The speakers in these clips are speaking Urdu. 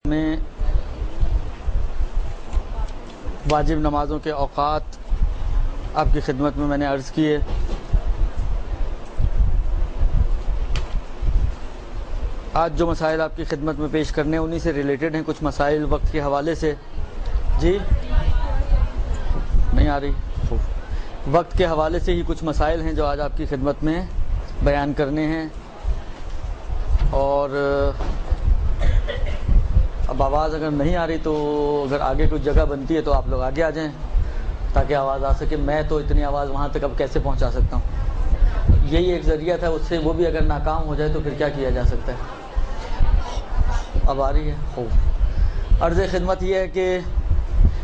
میں واجب نمازوں کے اوقات آپ کی خدمت میں نے عرض کیے۔ آج جو مسائل آپ کی خدمت میں پیش کرنے ہیں انہی سے ریلیٹڈ ہیں، کچھ مسائل وقت کے حوالے سے۔ جی نہیں آ رہی؟ وقت کے حوالے سے ہی کچھ مسائل ہیں جو آج آپ کی خدمت میں بیان کرنے ہیں، اور اب آواز اگر نہیں آ رہی تو اگر آگے کچھ جگہ بنتی ہے تو آپ لوگ آگے آ جائیں تاکہ آواز آ سکے۔ میں تو اتنی آواز وہاں تک اب کیسے پہنچا سکتا ہوں؟ یہی ایک ذریعہ تھا، اس سے وہ بھی اگر ناکام ہو جائے تو پھر کیا کیا جا سکتا ہے؟ اب آ رہی ہے؟ خوب۔ عرض خدمت یہ ہے کہ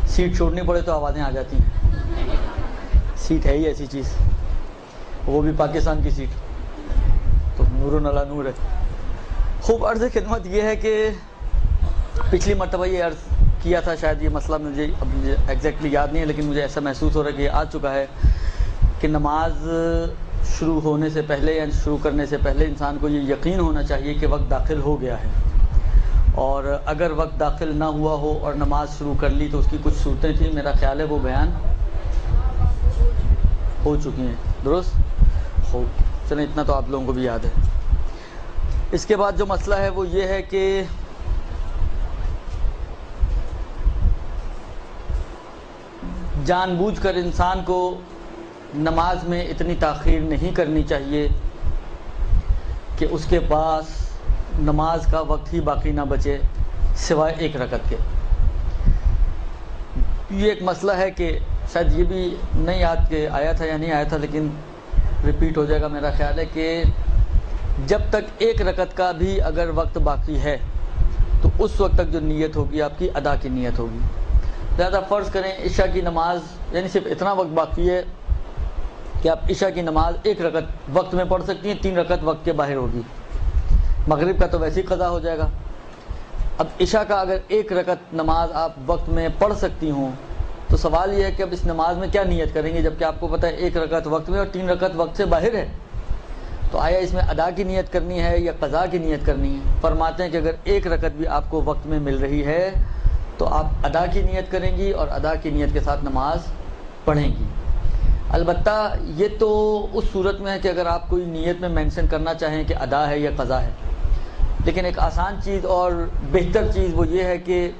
سیٹ چھوڑنی پڑے تو آوازیں آ جاتی ہیں۔ سیٹ ہے ہی ایسی چیز، وہ بھی پاکستان کی سیٹ، تو نور علی نور ہے۔ خوب، عرض خدمت یہ ہے کہ پچھلی مرتبہ یہ عرض کیا تھا، شاید یہ مسئلہ مجھے ایگزیکٹلی یاد نہیں ہے، لیکن مجھے ایسا محسوس ہو رہا ہے کہ یہ آ چکا ہے کہ نماز شروع ہونے سے پہلے یا شروع کرنے سے پہلے انسان کو یہ یقین ہونا چاہیے کہ وقت داخل ہو گیا ہے، اور اگر وقت داخل نہ ہوا ہو اور نماز شروع کر لی تو اس کی کچھ صورتیں تھیں، میرا خیال ہے وہ بیان ہو چکی ہیں، درست؟ خوب، چلیں اتنا تو آپ لوگوں کو بھی یاد ہے۔ اس کے بعد جو مسئلہ ہے وہ یہ ہے کہ جان بوجھ کر انسان کو نماز میں اتنی تاخیر نہیں کرنی چاہیے کہ اس کے پاس نماز کا وقت ہی باقی نہ بچے سوائے ایک رکعت کے۔ یہ ایک مسئلہ ہے کہ شاید یہ بھی نہیں یاد کہ آیا تھا یا نہیں آیا تھا، لیکن ریپیٹ ہو جائے گا۔ میرا خیال ہے کہ جب تک ایک رکعت کا بھی اگر وقت باقی ہے تو اس وقت تک جو نیت ہوگی آپ کی ادا کی نیت ہوگی۔ لہذا فرض کریں عشاء کی نماز، یعنی صرف اتنا وقت باقی ہے کہ آپ عشاء کی نماز ایک رکعت وقت میں پڑھ سکتی ہیں، 3 رکعت وقت کے باہر ہوگی۔ مغرب کا تو ویسے ہی قضا ہو جائے گا۔ اب عشاء کا اگر ایک رکعت نماز آپ وقت میں پڑھ سکتی ہوں تو سوال یہ ہے کہ اب اس نماز میں کیا نیت کریں گے، جبکہ آپ کو پتہ ہے ایک رکعت وقت میں اور 3 رکعت وقت سے باہر ہے، تو آیا اس میں ادا کی نیت کرنی ہے یا قضا کی نیت کرنی ہے؟ فرماتے ہیں کہ اگر ایک رکعت بھی آپ کو وقت میں مل رہی ہے تو آپ ادا کی نیت کریں گی اور ادا کی نیت کے ساتھ نماز پڑھیں گی۔ البتہ یہ تو اس صورت میں ہے کہ اگر آپ کوئی نیت میں مینشن کرنا چاہیں کہ ادا ہے یا قضا ہے، لیکن ایک آسان چیز اور بہتر چیز وہ یہ ہے کہ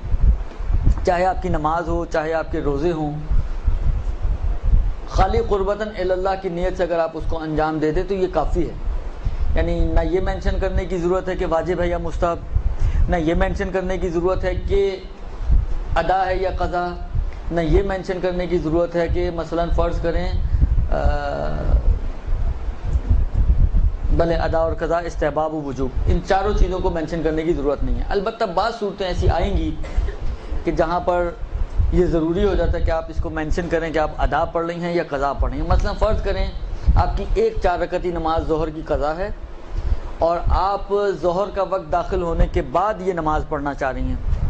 چاہے آپ کی نماز ہو چاہے آپ کے روزے ہوں، خالی قربتاً الی اللہ کی نیت سے اگر آپ اس کو انجام دے دیں تو یہ کافی ہے۔ یعنی نہ یہ مینشن کرنے کی ضرورت ہے کہ واجب ہے یا مستحب، نہ یہ مینشن کرنے کی ضرورت ہے کہ ادا ہے یا قضا، نہ یہ مینشن کرنے کی ضرورت ہے کہ مثلا فرض کریں بھلے ادا اور قضا استحباب و وجوب، ان چاروں چیزوں کو مینشن کرنے کی ضرورت نہیں ہے۔ البتہ بعض صورتیں ایسی آئیں گی کہ جہاں پر یہ ضروری ہو جاتا ہے کہ آپ اس کو مینشن کریں کہ آپ ادا پڑھ رہی ہیں یا قضا پڑھ رہی ہیں۔ مثلا فرض کریں آپ کی ایک 4 رکعتی نماز ظہر کی قضا ہے اور آپ ظہر کا وقت داخل ہونے کے بعد یہ نماز پڑھنا چاہ رہی ہیں۔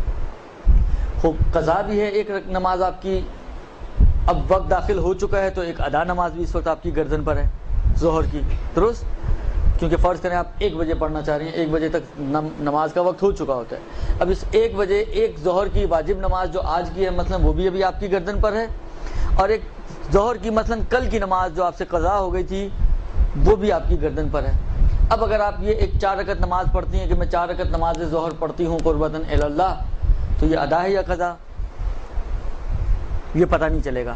خوب، قضا بھی ہے ایک نماز آپ کی، اب وقت داخل ہو چکا ہے تو ایک ادا نماز بھی اس وقت آپ کی گردن پر ہے ظہر کی، درست؟ کیونکہ فرض کریں آپ 1 بجے پڑھنا چاہ رہی ہیں، 1 بجے تک نماز کا وقت ہو چکا ہوتا ہے۔ اب اس 1 بجے ایک ظہر کی واجب نماز جو آج کی ہے مثلا وہ بھی ابھی آپ کی گردن پر ہے، اور ایک ظہر کی مثلا کل کی نماز جو آپ سے قضا ہو گئی تھی وہ بھی آپ کی گردن پر ہے۔ اب اگر آپ یہ ایک 4 رکعت نماز پڑھتی ہیں کہ میں 4 رکعت نماز ظہر پڑھتی ہوں قربتاً الی اللہ، تو یہ ادا ہے یا قضا؟ یہ پتہ نہیں چلے گا،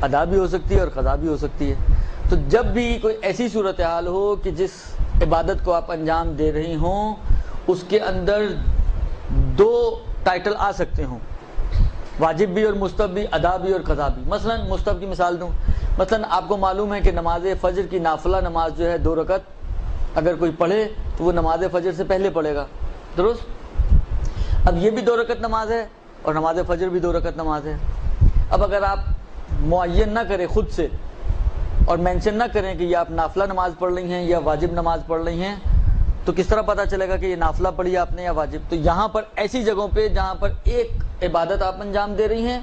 ادا بھی ہو سکتی ہے اور قضا بھی ہو سکتی ہے۔ تو جب بھی کوئی ایسی صورتحال ہو کہ جس عبادت کو آپ انجام دے رہی ہوں اس کے اندر 2 ٹائٹل آ سکتے ہوں، واجب بھی اور مستحب بھی، ادا بھی اور قضا بھی۔ مثلا مستحب کی مثال دوں، مثلا آپ کو معلوم ہے کہ نماز فجر کی نافلہ نماز جو ہے 2 رکعت اگر کوئی پڑھے تو وہ نماز فجر سے پہلے پڑھے گا، درست؟ اب یہ بھی 2 رکعت نماز ہے اور نماز فجر بھی 2 رکعت نماز ہے۔ اب اگر آپ معین نہ کریں خود سے اور مینشن نہ کریں کہ یہ آپ نافلہ نماز پڑھ رہی ہیں یا واجب نماز پڑھ رہی ہیں، تو کس طرح پتہ چلے گا کہ یہ نافلہ پڑھی آپ نے یا واجب؟ تو یہاں پر ایسی جگہوں پہ جہاں پر ایک عبادت آپ انجام دے رہی ہیں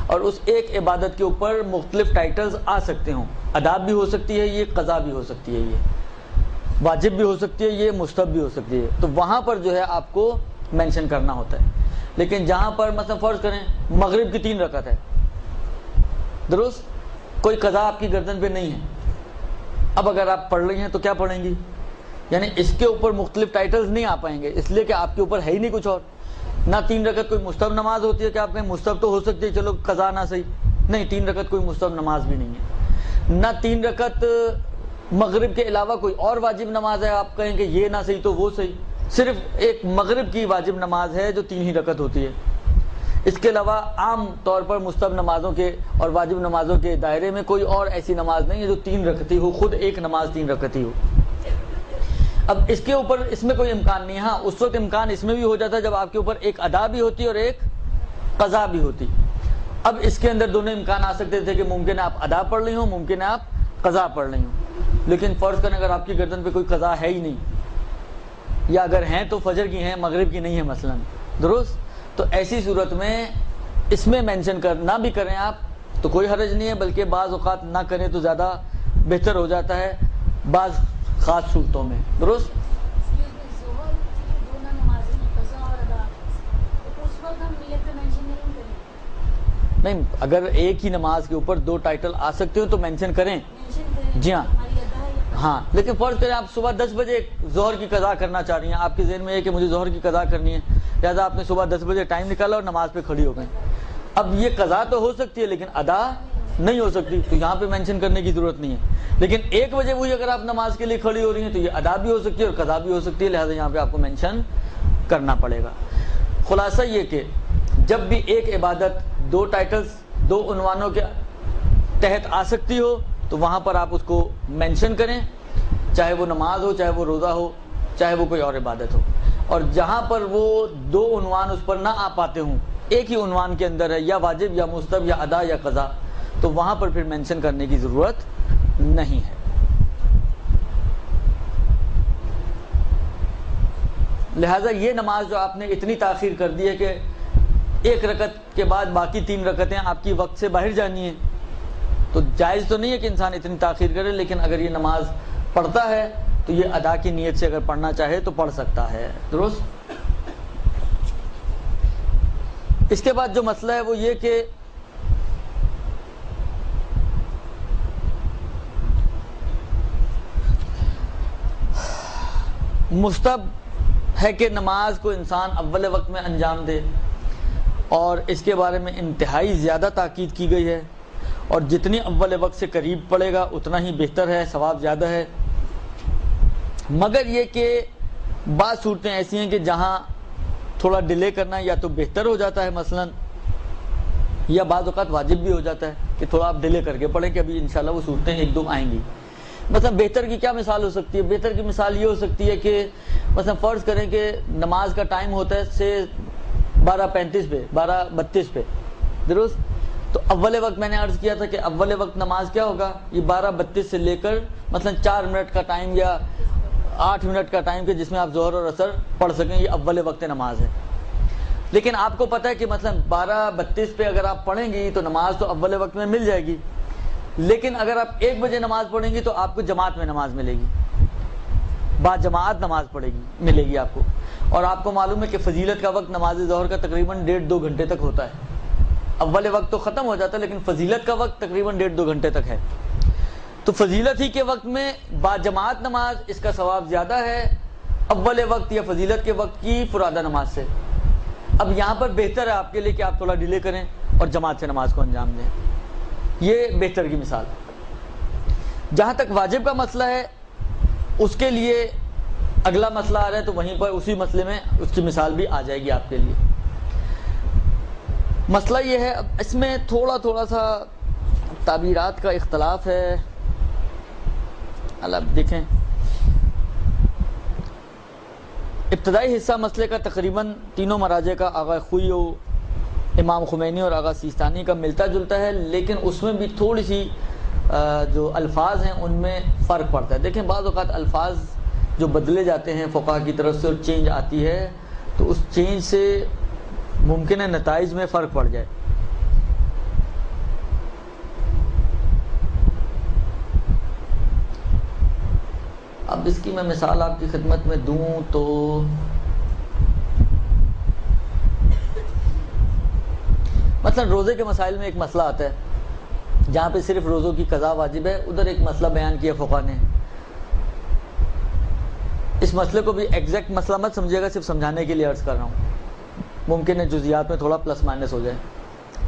اور اس ایک عبادت کے اوپر مختلف ٹائٹلز آ سکتے ہوں، ادا بھی ہو سکتی ہے یہ، قضا بھی ہو سکتی ہے یہ، واجب بھی ہو سکتی ہے یہ، مستحب بھی ہو سکتی ہے، تو وہاں پر جو ہے آپ کو مینشن کرنا ہوتا ہے. لیکن جہاں پر مثلا فرض کریں مغرب کی 3 رکعت ہے, درست, کوئی قضا آپ کی گردن پہ نہیں ہے. اب اگر آپ پڑھ رہی ہیں تو کیا پڑھیں گی؟ یعنی اس کے اوپر مختلف ٹائٹلز نہیں آ پائیں گے, اس لیے کہ آپ کے اوپر ہے ہی نہیں کچھ اور. نہ 3 رکعت کوئی مستحب نماز ہوتی ہے کہ آپ میں مستحب تو ہو سکتی ہے, چلو قضا نہ صحیح, نہیں 3 رکعت کوئی مستحب نماز بھی نہیں ہے. نہ 3 رکعت مغرب کے علاوہ کوئی اور واجب نماز ہے آپ کہیں کہ یہ نہ صحیح تو وہ صحیح, صرف ایک مغرب کی واجب نماز ہے جو 3 ہی رکعت ہوتی ہے. اس کے علاوہ عام طور پر مستحب نمازوں کے اور واجب نمازوں کے دائرے میں کوئی اور ایسی نماز نہیں ہے جو 3 رکعتی ہو, خود ایک نماز 3 رکعتی ہو. اب اس کے اوپر اس میں کوئی امکان نہیں. ہاں اس وقت امکان اس میں بھی ہو جاتا ہے جب آپ کے اوپر ایک ادا بھی ہوتی اور ایک قضا بھی ہوتی. اب اس کے اندر دونوں امکان آ سکتے تھے کہ ممکن ہے آپ ادا پڑھ رہی ہوں, ممکن ہے آپ قضا پڑھ رہی ہوں. لیکن فرض کریں اگر آپ کی گردن پہ کوئی قضا ہے ہی نہیں, یا اگر ہیں تو فجر کی ہیں, مغرب کی نہیں ہے مثلا, درست, تو ایسی صورت میں اس میں مینشن کرنا بھی کریں آپ تو کوئی حرج نہیں ہے, بلکہ بعض اوقات نہ کریں تو زیادہ بہتر ہو جاتا ہے بعض خاص صورتوں میں, درست. نہیں, اگر ایک ہی نماز کے اوپر 2 ٹائٹل آ سکتے ہو تو مینشن کریں. جی ہاں, ہاں, لیکن فرض کریں آپ صبح 10 بجے ظہر کی قضا کرنا چاہ رہی ہیں, آپ کے ذہن میں ہے کہ مجھے ظہر کی قضا کرنی ہے, لہٰذا آپ نے صبح 10 بجے ٹائم نکالا اور نماز پہ کھڑی ہو گئیں. اب یہ قضا تو ہو سکتی ہے لیکن ادا نہیں ہو سکتی, تو یہاں پہ مینشن کرنے کی ضرورت نہیں ہے. لیکن 1 بجے وہی اگر آپ نماز کے لیے کھڑی ہو رہی ہیں تو یہ ادا بھی ہو سکتی ہے اور قضا بھی ہو سکتی ہے, لہٰذا یہاں پہ آپ کو مینشن کرنا پڑے گا. خلاصہ یہ کہ جب بھی ایک عبادت 2 ٹائٹلز 2 عنوانوں کے تحت آ سکتی ہو تو وہاں پر آپ اس کو مینشن کریں, چاہے وہ نماز ہو, چاہے وہ روزہ ہو, چاہے وہ کوئی اور عبادت ہو. اور جہاں پر وہ 2 عنوان اس پر نہ آ پاتے ہوں, ایک ہی عنوان کے اندر ہے, یا واجب یا مستحب یا ادا یا قضا, تو وہاں پر پھر مینشن کرنے کی ضرورت نہیں ہے. لہٰذا یہ نماز جو آپ نے اتنی تاخیر کر دی ہے کہ 1 رکعت کے بعد باقی 3 رکعتیں آپ کی وقت سے باہر جانی ہیں, تو جائز تو نہیں ہے کہ انسان اتنی تاخیر کرے, لیکن اگر یہ نماز پڑھتا ہے تو یہ ادا کی نیت سے اگر پڑھنا چاہے تو پڑھ سکتا ہے, درست. اس کے بعد جو مسئلہ ہے وہ یہ کہ مستحب ہے کہ نماز کو انسان اول وقت میں انجام دے, اور اس کے بارے میں انتہائی زیادہ تاکید کی گئی ہے, اور جتنی اول وقت سے قریب پڑے گا اتنا ہی بہتر ہے, ثواب زیادہ ہے. مگر یہ کہ بعض صورتیں ایسی ہیں کہ جہاں تھوڑا ڈیلے کرنا یا تو بہتر ہو جاتا ہے مثلا, یا بعض اوقات واجب بھی ہو جاتا ہے کہ تھوڑا آپ ڈیلے کر کے پڑھیں کہ ابھی انشاءاللہ وہ صورتیں 1-2 آئیں گی. مثلا بہتر کی کیا مثال ہو سکتی ہے؟ بہتر کی مثال یہ ہو سکتی ہے کہ مثلا فرض کریں کہ نماز کا ٹائم ہوتا ہے سے 12:35 پہ 12:32 پہ, درست. تو اول وقت میں نے عرض کیا تھا کہ اول وقت نماز کیا ہوگا, یہ 12:32 سے لے کر مثلا 4 منٹ کا ٹائم یا 8 منٹ کا ٹائم کہ جس میں آپ ظہر اور عصر پڑھ سکیں, یہ اول وقت نماز ہے. لیکن آپ کو پتہ ہے کہ مثلا 12:32 پہ اگر آپ پڑھیں گی تو نماز تو اول وقت میں مل جائے گی, لیکن اگر آپ 1 بجے نماز پڑھیں گی تو آپ کو جماعت میں نماز ملے گی, با جماعت نماز ملے گی آپ کو. اور آپ کو معلوم ہے کہ فضیلت کا وقت نماز ظہر کا تقریباً 1.5-2 گھنٹے تک ہوتا ہے. اول وقت تو ختم ہو جاتا ہے لیکن فضیلت کا وقت تقریباً 1.5-2 گھنٹے تک ہے. تو فضیلت ہی کے وقت میں با جماعت نماز, اس کا ثواب زیادہ ہے اول وقت یا فضیلت کے وقت کی فرادہ نماز سے. اب یہاں پر بہتر ہے آپ کے لیے کہ آپ تھوڑا ڈیلے کریں اور جماعت سے نماز کو انجام دیں, یہ بہتر کی مثال. جہاں تک واجب کا مسئلہ ہے اس کے لیے اگلا مسئلہ آ رہا ہے, تو وہیں پر اسی مسئلے میں اس کی مثال بھی آ جائے گی آپ کے لیے. مسئلہ یہ ہے, اب اس میں تھوڑا سا تعبیرات کا اختلاف ہے. اب دیکھیں, ابتدائی حصہ مسئلے کا تقریباً تینوں مراجع کا, آغا خوئی و امام خمینی اور آغا سیستانی کا ملتا جلتا ہے, لیکن اس میں بھی تھوڑی سی جو الفاظ ہیں ان میں فرق پڑتا ہے. دیکھیں بعض اوقات الفاظ جو بدلے جاتے ہیں فقہا کی طرف سے اور چینج آتی ہے, تو اس چینج سے ممکن ہے نتائج میں فرق پڑ جائے. اب اس کی میں مثال آپ کی خدمت میں دوں تو مثلا روزے کے مسائل میں ایک مسئلہ آتا ہے جہاں پہ صرف روزوں کی قضا واجب ہے، ادھر ایک مسئلہ بیان کیا فقہا نے. اس مسئلے کو بھی ایگزیکٹ مسئلہ مت سمجھیے گا، صرف سمجھانے کے لیے عرض کر رہا ہوں، ممکن ہے جزیات میں تھوڑا پلس مائنس ہو جائے،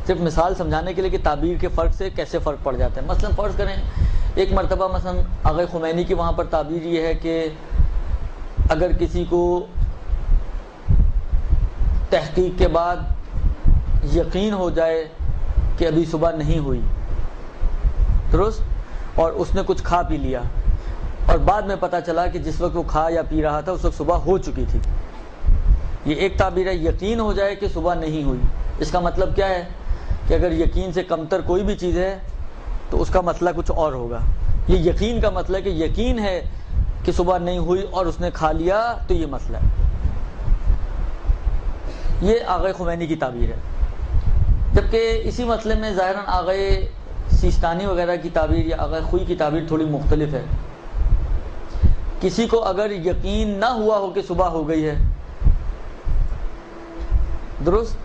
صرف مثال سمجھانے کے لیے کہ تعبیر کے فرق سے کیسے فرق پڑ جاتا ہے. مثلا فرض کریں ایک مرتبہ مثلا آغا خمینی کی وہاں پر تعبیر یہ ہے کہ اگر کسی کو تحقیق کے بعد یقین ہو جائے کہ ابھی صبح نہیں ہوئی، درست، اور اس نے کچھ کھا پی لیا اور بعد میں پتہ چلا کہ جس وقت وہ کھا یا پی رہا تھا اس وقت صبح ہو چکی تھی. یہ ایک تعبیر ہے، یقین ہو جائے کہ صبح نہیں ہوئی. اس کا مطلب کیا ہے کہ اگر یقین سے کمتر کوئی بھی چیز ہے تو اس کا مسئلہ کچھ اور ہوگا. یہ یقین کا مسئلہ ہے کہ یقین ہے کہ صبح نہیں ہوئی اور اس نے کھا لیا تو یہ مسئلہ ہے. یہ آغا خمینی کی تعبیر ہے. جبکہ اسی مسئلے میں ظاہراً آغا سیستانی وغیرہ کی تعبیر یا آغا خوئی کی تعبیر تھوڑی مختلف ہے. کسی کو اگر یقین نہ ہوا ہو کہ صبح ہو گئی ہے، درست،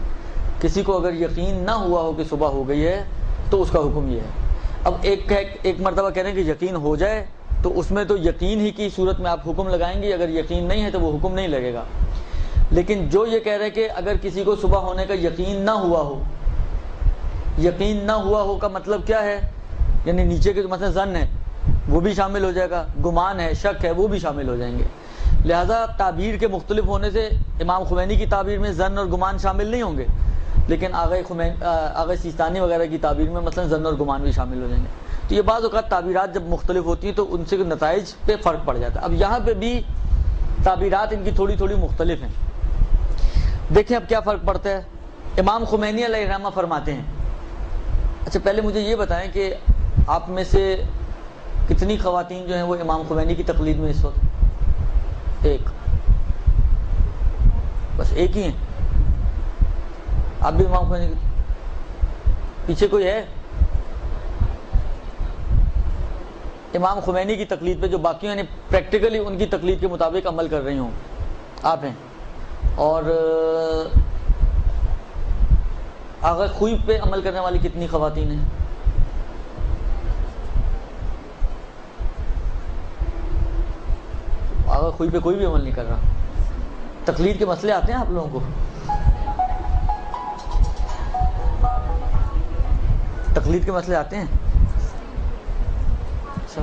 کسی کو اگر یقین نہ ہوا ہو کہ صبح ہو گئی ہے تو اس کا حکم یہ ہے. اب ایک مرتبہ کہہ رہے ہیں کہ یقین ہو جائے تو اس میں تو یقین ہی کی صورت میں آپ حکم لگائیں گے، اگر یقین نہیں ہے تو وہ حکم نہیں لگے گا. لیکن جو یہ کہہ رہے ہیں کہ اگر کسی کو صبح ہونے کا یقین نہ ہوا ہو، یقین نہ ہوا ہو کا مطلب کیا ہے، یعنی نیچے کے مثلا ظن ہے وہ بھی شامل ہو جائے گا، گمان ہے، شک ہے، وہ بھی شامل ہو جائیں گے. لہذا تعبیر کے مختلف ہونے سے امام خمینی کی تعبیر میں ظن اور گمان شامل نہیں ہوں گے، لیکن آغا سیستانی وغیرہ کی تعبیر میں مثلا ظن اور گمان بھی شامل ہو جائیں گے. تو یہ بعض اوقات تعبیرات جب مختلف ہوتی ہیں تو ان سے نتائج پہ فرق پڑ جاتا ہے. اب یہاں پہ بھی تعبیرات ان کی تھوڑی تھوڑی مختلف ہیں. دیکھیں اب کیا فرق پڑتا ہے. امام خمینی علیہ الرحمہ فرماتے ہیں، اچھا پہلے مجھے یہ بتائیں کہ آپ میں سے کتنی خواتین جو ہیں وہ امام خمینی کی تقلید میں اس وقت؟ ایک، بس ایک ہی ہیں. آپ بھی امام خمینی پیچھے کوئی ہے امام خمینی کی تقلید پہ جو باقی یعنی پریکٹیکلی ان کی تقلید کے مطابق عمل کر رہی ہوں؟ آپ ہیں. اور آغا خوئی پہ عمل کرنے والی کتنی خواتین ہیں؟ آغا خوئی پہ کوئی بھی عمل نہیں کر رہا. تقلید کے مسئلے آتے ہیں آپ لوگوں کو؟ تقلید کے مسئلے آتے ہیں؟ اچھا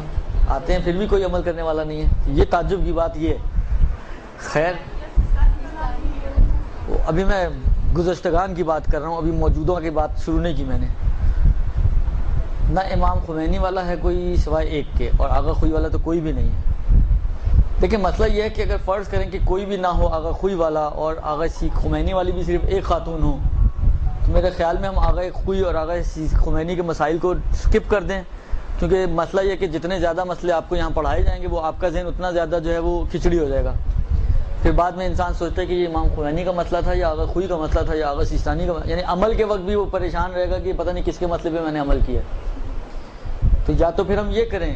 آتے ہیں، پھر بھی کوئی عمل کرنے والا نہیں ہے. یہ تعجب کی بات یہ ہے. خیر ابھی میں گزشتگان کی بات کر رہا ہوں، ابھی موجودوں کی بات شروع نہیں کی میں نے. نہ امام خمینی والا ہے کوئی سوائے ایک کے، اور آغا خوئی والا تو کوئی بھی نہیں ہے. لیکن مسئلہ یہ ہے کہ اگر فرض کریں کہ کوئی بھی نہ ہو آغا خوئی والا اور آغا خمینی والی بھی صرف ایک خاتون ہو، تو میرے خیال میں ہم آغا خوئی اور آغا خمینی کے مسائل کو سکپ کر دیں. کیونکہ مسئلہ یہ کہ جتنے زیادہ مسئلے آپ کو یہاں پڑھائے جائیں گے وہ آپ کا ذہن اتنا زیادہ جو ہے وہ کھچڑی ہو جائے گا. پھر بعد میں انسان سوچتا ہے کہ یہ امام خمینی کا مسئلہ تھا یا آغا خوئی کا مسئلہ تھا یا آغا سیستانی کا، یعنی عمل کے وقت بھی وہ پریشان رہے گا کہ پتہ نہیں کس کے مسئلے پہ میں نے عمل کیا. تو یا تو پھر ہم یہ کریں،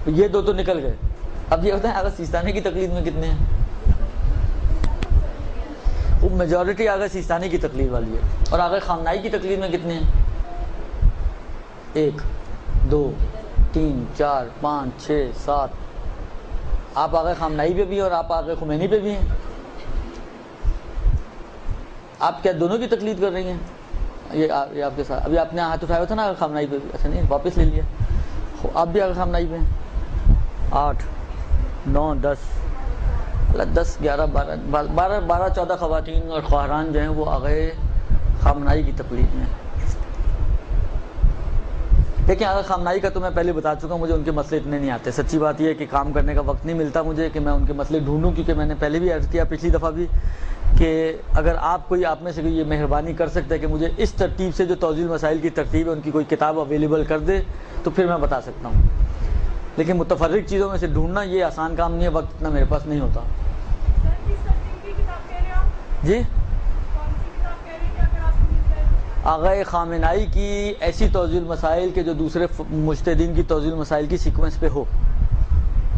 یہ دو تو نکل گئے. اب یہ ہوتا ہے آغا سیستانی کی تقلید میں کتنے ہیں؟ وہ میجورٹی آغا سیستانی کی تقلید والی ہے. اور آغا خامنائی کی تقلید میں کتنے ہیں؟ 1 2 3 4 5 6 7. آپ آغا خامنائی پہ بھی اور آپ آغا خمینی پہ بھی ہیں. آپ کیا دونوں کی تقلید کر رہی ہیں؟ یہ آپ کے ساتھ ابھی آپ نے ہاتھ اٹھایا تھا نا آغا خامنائی پہ بھی. اچھا نہیں واپس لے لیا. آپ بھی آغا خامنائی پہ ہیں. 8 9 10 10 11 12 14 خواتین اور خواہران جو ہیں وہ آغا خامنائی کی تقلید میں. دیکھیں آغا خامنائی کا تو میں پہلے بتا چکا ہوں، مجھے ان کے مسئلے اتنے نہیں آتے. سچی بات یہ ہے کہ کام کرنے کا وقت نہیں ملتا مجھے کہ میں ان کے مسئلے ڈھونڈوں، کیونکہ میں نے پہلے بھی عرض کیا پچھلی دفعہ بھی کہ اگر آپ میں سے کوئی یہ مہربانی کر سکتا ہے کہ مجھے اس ترتیب سے جو توضیح المسائل کی ترتیب ہے ان کی کوئی کتاب اویلیبل کر دے تو پھر میں بتا سکتا ہوں. لیکن متفرق چیزوں میں سے ڈھونڈنا یہ آسان کام نہیں ہے، وقت اتنا میرے پاس نہیں ہوتا. جی آغا خامنائی کی ایسی توضیح المسائل کے جو دوسرے مجتہدین کی توضیح المسائل کی سیکوینس پہ ہو،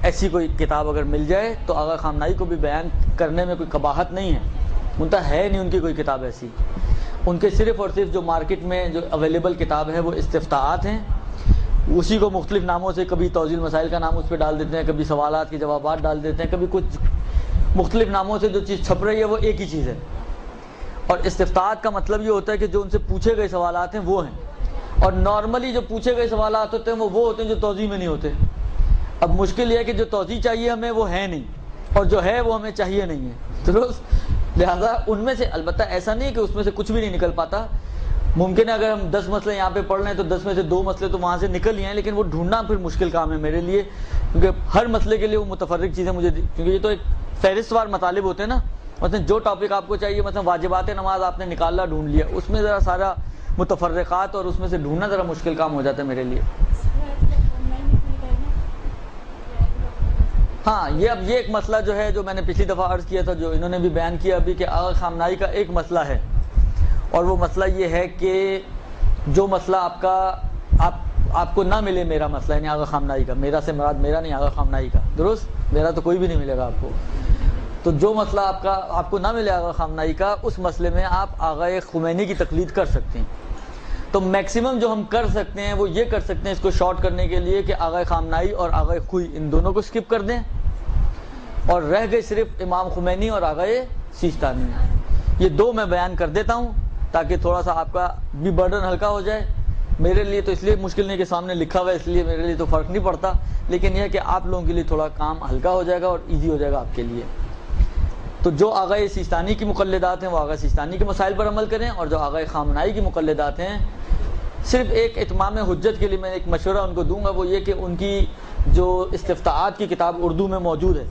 ایسی کوئی کتاب اگر مل جائے تو آغا خامنائی کو بھی بیان کرنے میں کوئی قباحت نہیں ہے. منتہا ہے نہیں ان کی کوئی کتاب ایسی. ان کے صرف اور صرف جو مارکیٹ میں جو اویلیبل کتاب ہے وہ استفتاءات ہیں، اسی کو مختلف ناموں سے، کبھی توضیح المسائل کا نام اس پہ ڈال دیتے ہیں، کبھی سوالات کے جوابات ڈال دیتے ہیں، کبھی کچھ مختلف ناموں سے جو چیز چھپ رہی ہے وہ ایک ہی چیز ہے۔ اور استفتاءات کا مطلب یہ ہوتا ہے کہ جو ان سے پوچھے گئے سوالات ہیں وہ ہیں، اور نارملی جو پوچھے گئے سوالات ہوتے ہیں وہ ہوتے ہیں جو توضیح میں نہیں ہوتے۔ اب مشکل یہ ہے کہ جو توضیح چاہیے ہمیں وہ ہے نہیں، اور جو ہے وہ ہمیں چاہیے نہیں ہے، درست؟ لہذا ان میں سے البتہ ایسا نہیں کہ اس میں سے کچھ بھی نہیں نکل پاتا، ممکن ہے اگر ہم 10 مسئلے یہاں پہ پڑھ لیں تو 10 میں سے 2 مسئلے تو وہاں سے نکل ہی ہیں، لیکن وہ ڈھونڈنا پھر مشکل کام ہے میرے لیے، کیونکہ ہر مسئلے کے لیے وہ متفرق چیزیں مجھے کیونکہ یہ تو ایک فہرست وار مطالب ہوتے ہیں نا، مثلا جو ٹاپک آپ کو چاہیے، مثلا واجبات نماز آپ نے نکالا ڈھونڈ لیا، اس میں ذرا سارا متفرقات اور اس میں سے ڈھونڈنا ذرا مشکل کام ہو جاتا ہے میرے لیے۔ ہاں یہ ایک مسئلہ جو ہے جو میں نے پچھلی دفعہ عرض کیا تھا، جو انہوں نے بھی بیان کیا ابھی، کہ آغا خامنائی کا ایک مسئلہ ہے، اور وہ مسئلہ یہ ہے کہ جو مسئلہ آپ کو نہ ملے، میرا مسئلہ یعنی آغا خامنائی کا، میرا سے مراد میرا نہیں، آغا خامنائی کا، درست؟ میرا تو کوئی بھی نہیں ملے گا آپ کو، تو جو مسئلہ آپ کو نہ ملے آغا خامنائی کا، اس مسئلے میں آپ آغا خمینی کی تقلید کر سکتے ہیں۔ تو میکسیمم جو ہم کر سکتے ہیں وہ یہ کر سکتے ہیں اس کو شارٹ کرنے کے لیے کہ آغا خامنائی اور آغا خوئی ان دونوں کو سکپ کر دیں، اور رہ گئے صرف امام خمینی اور آغا سیستانی۔ یہ 2 میں بیان کر دیتا ہوں تاکہ تھوڑا سا آپ کا بھی برڈن ہلکا ہو جائے۔ میرے لیے تو اس لیے مشکل نہیں کہ سامنے لکھا ہوا ہے، اس لیے میرے لیے تو فرق نہیں پڑتا، لیکن یہ ہے کہ آپ لوگوں کے لیے تھوڑا کام ہلکا ہو جائے گا اور ایزی ہو جائے گا آپ کے لیے۔ تو جو آغا سیستانی کی مقلدات ہیں وہ آغا سیستانی کے مسائل پر عمل کریں، اور جو آغا خامنائی کی مقلدات ہیں، صرف ایک اتمام حجت کے لیے میں ایک مشورہ ان کو دوں گا، وہ یہ کہ ان کی جو استفتاءات کی کتاب اردو میں موجود ہے،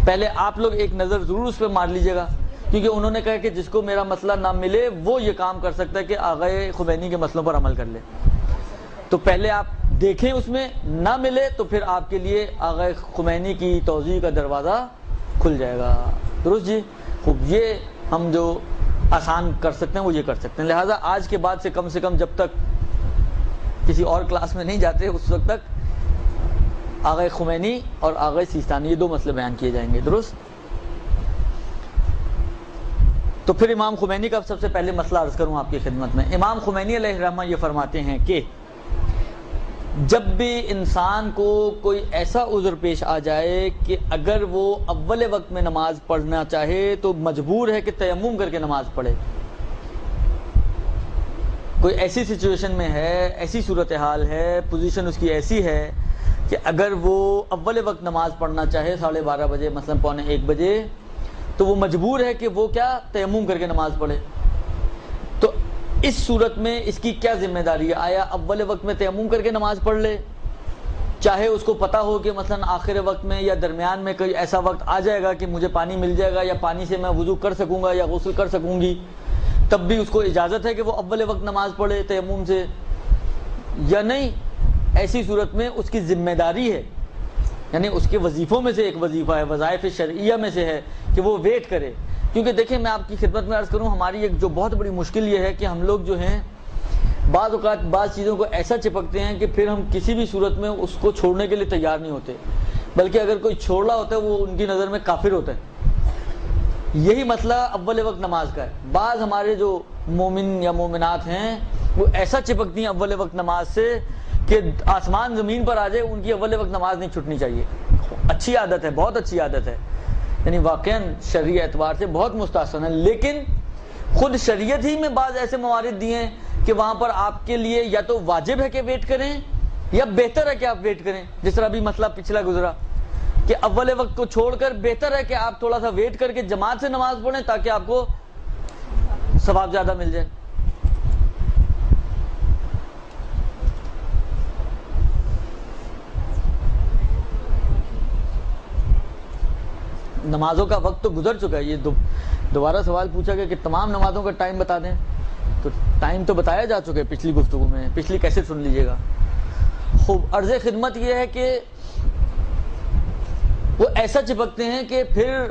پہلے آپ لوگ ایک نظر ضرور اس پہ مار لیجئے گا، کیونکہ انہوں نے کہا کہ جس کو میرا مسئلہ نہ ملے وہ یہ کام کر سکتا ہے کہ آغا خمینی کے مسئلوں پر عمل کر لے۔ تو پہلے آپ دیکھیں، اس میں نہ ملے تو پھر آپ کے لیے آغا خمینی کی توضیح کا دروازہ کھل جائے گا، درست جی؟ خوب، یہ ہم جو آسان کر سکتے ہیں وہ یہ کر سکتے ہیں۔ لہٰذا آج کے بعد سے کم جب تک کسی اور کلاس میں نہیں جاتے اس وقت تک آغا خمینی اور آغا سیستانی یہ 2 مسئلے بیان کیے جائیں گے، درست؟ تو پھر امام خمینی کا سب سے پہلے مسئلہ عرض کروں آپ کی خدمت میں۔ امام خمینی علیہ الرحمہ یہ فرماتے ہیں کہ جب بھی انسان کو کوئی ایسا عذر پیش آ جائے کہ اگر وہ اول وقت میں نماز پڑھنا چاہے تو مجبور ہے کہ تیمم کر کے نماز پڑھے، کوئی ایسی سچویشن میں ہے، ایسی صورتحال ہے، پوزیشن اس کی ایسی ہے کہ اگر وہ اول وقت نماز پڑھنا چاہے 12:30 بجے، مثلا 1:45 بجے، تو وہ مجبور ہے کہ وہ کیا تیمم کر کے نماز پڑھے۔ تو اس صورت میں اس کی کیا ذمہ داری ہے؟ آیا اول وقت میں تیمم کر کے نماز پڑھ لے، چاہے اس کو پتا ہو کہ مثلا آخر وقت میں یا درمیان میں کوئی ایسا وقت آ جائے گا کہ مجھے پانی مل جائے گا یا پانی سے میں وضو کر سکوں گا یا غسل کر سکوں گی، تب بھی اس کو اجازت ہے کہ وہ اول وقت نماز پڑھے تیمم سے، یا نہیں؟ ایسی صورت میں اس کی ذمہ داری ہے، یعنی اس کے وظیفوں میں سے ایک وظیفہ ہے، وظائف شرعیہ میں سے ہے کہ وہ ویٹ کرے۔ کیونکہ دیکھیں میں آپ کی خدمت میں عرض کروں، ہماری ایک جو بہت بڑی مشکل یہ ہے کہ ہم لوگ جو ہیں بعض اوقات بعض چیزوں کو ایسا چپکتے ہیں کہ پھر ہم کسی بھی صورت میں اس کو چھوڑنے کے لیے تیار نہیں ہوتے، بلکہ اگر کوئی چھوڑ رہا ہوتا ہے وہ ان کی نظر میں کافر ہوتا ہے۔ یہی مسئلہ اول وقت نماز کا ہے۔ بعض ہمارے جو مومن یا مومنات ہیں وہ ایسا چپکتی ہیں اول وقت نماز سے کہ آسمان زمین پر آ جائے ان کی اول وقت نماز نہیں چھٹنی چاہیے۔ اچھی عادت ہے، بہت اچھی عادت ہے، یعنی واقعاً شرعی اعتبار سے بہت مستحسن ہے، لیکن خود شریعت ہی میں بعض ایسے موارد دیے ہیں کہ وہاں پر آپ کے لیے یا تو واجب ہے کہ ویٹ کریں یا بہتر ہے کہ آپ ویٹ کریں۔ جس طرح بھی مسئلہ پچھلا گزرا کہ اول وقت کو چھوڑ کر بہتر ہے کہ آپ تھوڑا سا ویٹ کر کے جماعت سے نماز پڑھیں تاکہ آپ کو ثواب زیادہ مل جائے۔ نمازوں کا وقت تو گزر چکا ہے، یہ دوبارہ سوال پوچھا گیا کہ تمام نمازوں کا ٹائم بتا دیں، تو ٹائم تو بتایا جا چکا ہے پچھلی گفتگو میں، پچھلی کیسے سن لیجئے گا۔ خوب، عرض خدمت یہ ہے کہ وہ ایسا چپکتے ہیں کہ پھر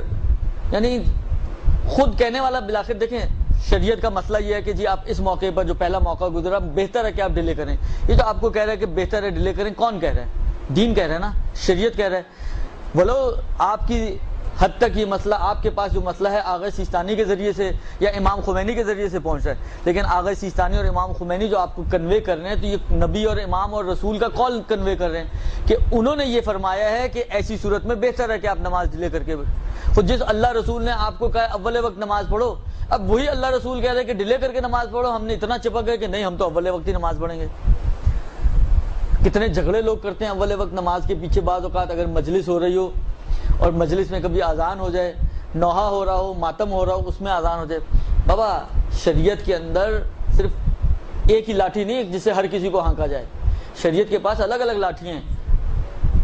یعنی خود کہنے والا بالآخر دیکھیں شریعت کا مسئلہ یہ ہے کہ جی آپ اس موقع پر جو پہلا موقع گزرا بہتر ہے کہ آپ ڈیلے کریں۔ یہ تو آپ کو کہہ رہا ہے کہ بہتر ہے ڈیلے کریں، کون کہہ رہا ہے؟ دین کہہ رہا ہے نا، شریعت کہہ رہا ہے۔ ولو آپ کی حد تک یہ مسئلہ آپ کے پاس جو مسئلہ ہے آغا سیستانی کے ذریعے سے یا امام خمینی کے ذریعے سے پہنچ رہا ہے، لیکن آغا سیستانی اور امام خمینی جو آپ کو کنوے کر رہے ہیں تو یہ نبی اور امام اور رسول کا قول کنوے کر رہے ہیں کہ انہوں نے یہ فرمایا ہے کہ ایسی صورت میں بہتر ہے کہ آپ نماز ڈیلے کر کے، خود جس اللہ رسول نے آپ کو کہا اول وقت نماز پڑھو، اب وہی اللہ رسول کہہ رہے کہ ڈیلے کر کے نماز پڑھو، ہم نے اتنا چپک گئے کہ نہیں ہم تو اول وقت ہی نماز پڑھیں گے۔ کتنے جھگڑے لوگ کرتے ہیں اول وقت نماز کے پیچھے، بعض اوقات اگر مجلس ہو رہی ہو اور مجلس میں کبھی اذان ہو جائے، نوحہ ہو رہا ہو، ماتم ہو رہا ہو، اس میں اذان ہو جائے۔ بابا شریعت کے اندر صرف ایک ہی لاٹھی نہیں جس سے ہر کسی کو ہانکا جائے، شریعت کے پاس الگ الگ لاٹھی ہیں،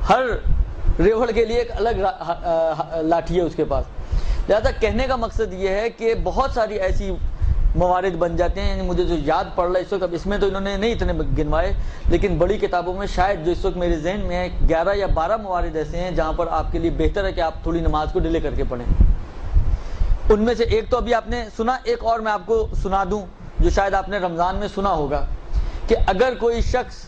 ہر ریوڑ کے لیے ایک الگ لاٹھی ہے اس کے پاس۔ لہذا کہنے کا مقصد یہ ہے کہ بہت ساری ایسی موارد بن جاتے ہیں، مجھے جو یاد پڑ رہا ہے اس وقت، اب اس میں تو انہوں نے نہیں اتنے گنوائے، لیکن بڑی کتابوں میں شاید جو اس وقت میرے ذہن میں ہے 11 یا 12 موارد ایسے ہیں جہاں پر آپ کے لیے بہتر ہے کہ آپ تھوڑی نماز کو ڈیلے کر کے پڑھیں۔ ان میں سے ایک تو ابھی آپ نے سنا، ایک اور میں آپ کو سنا دوں جو شاید آپ نے رمضان میں سنا ہوگا کہ اگر کوئی شخص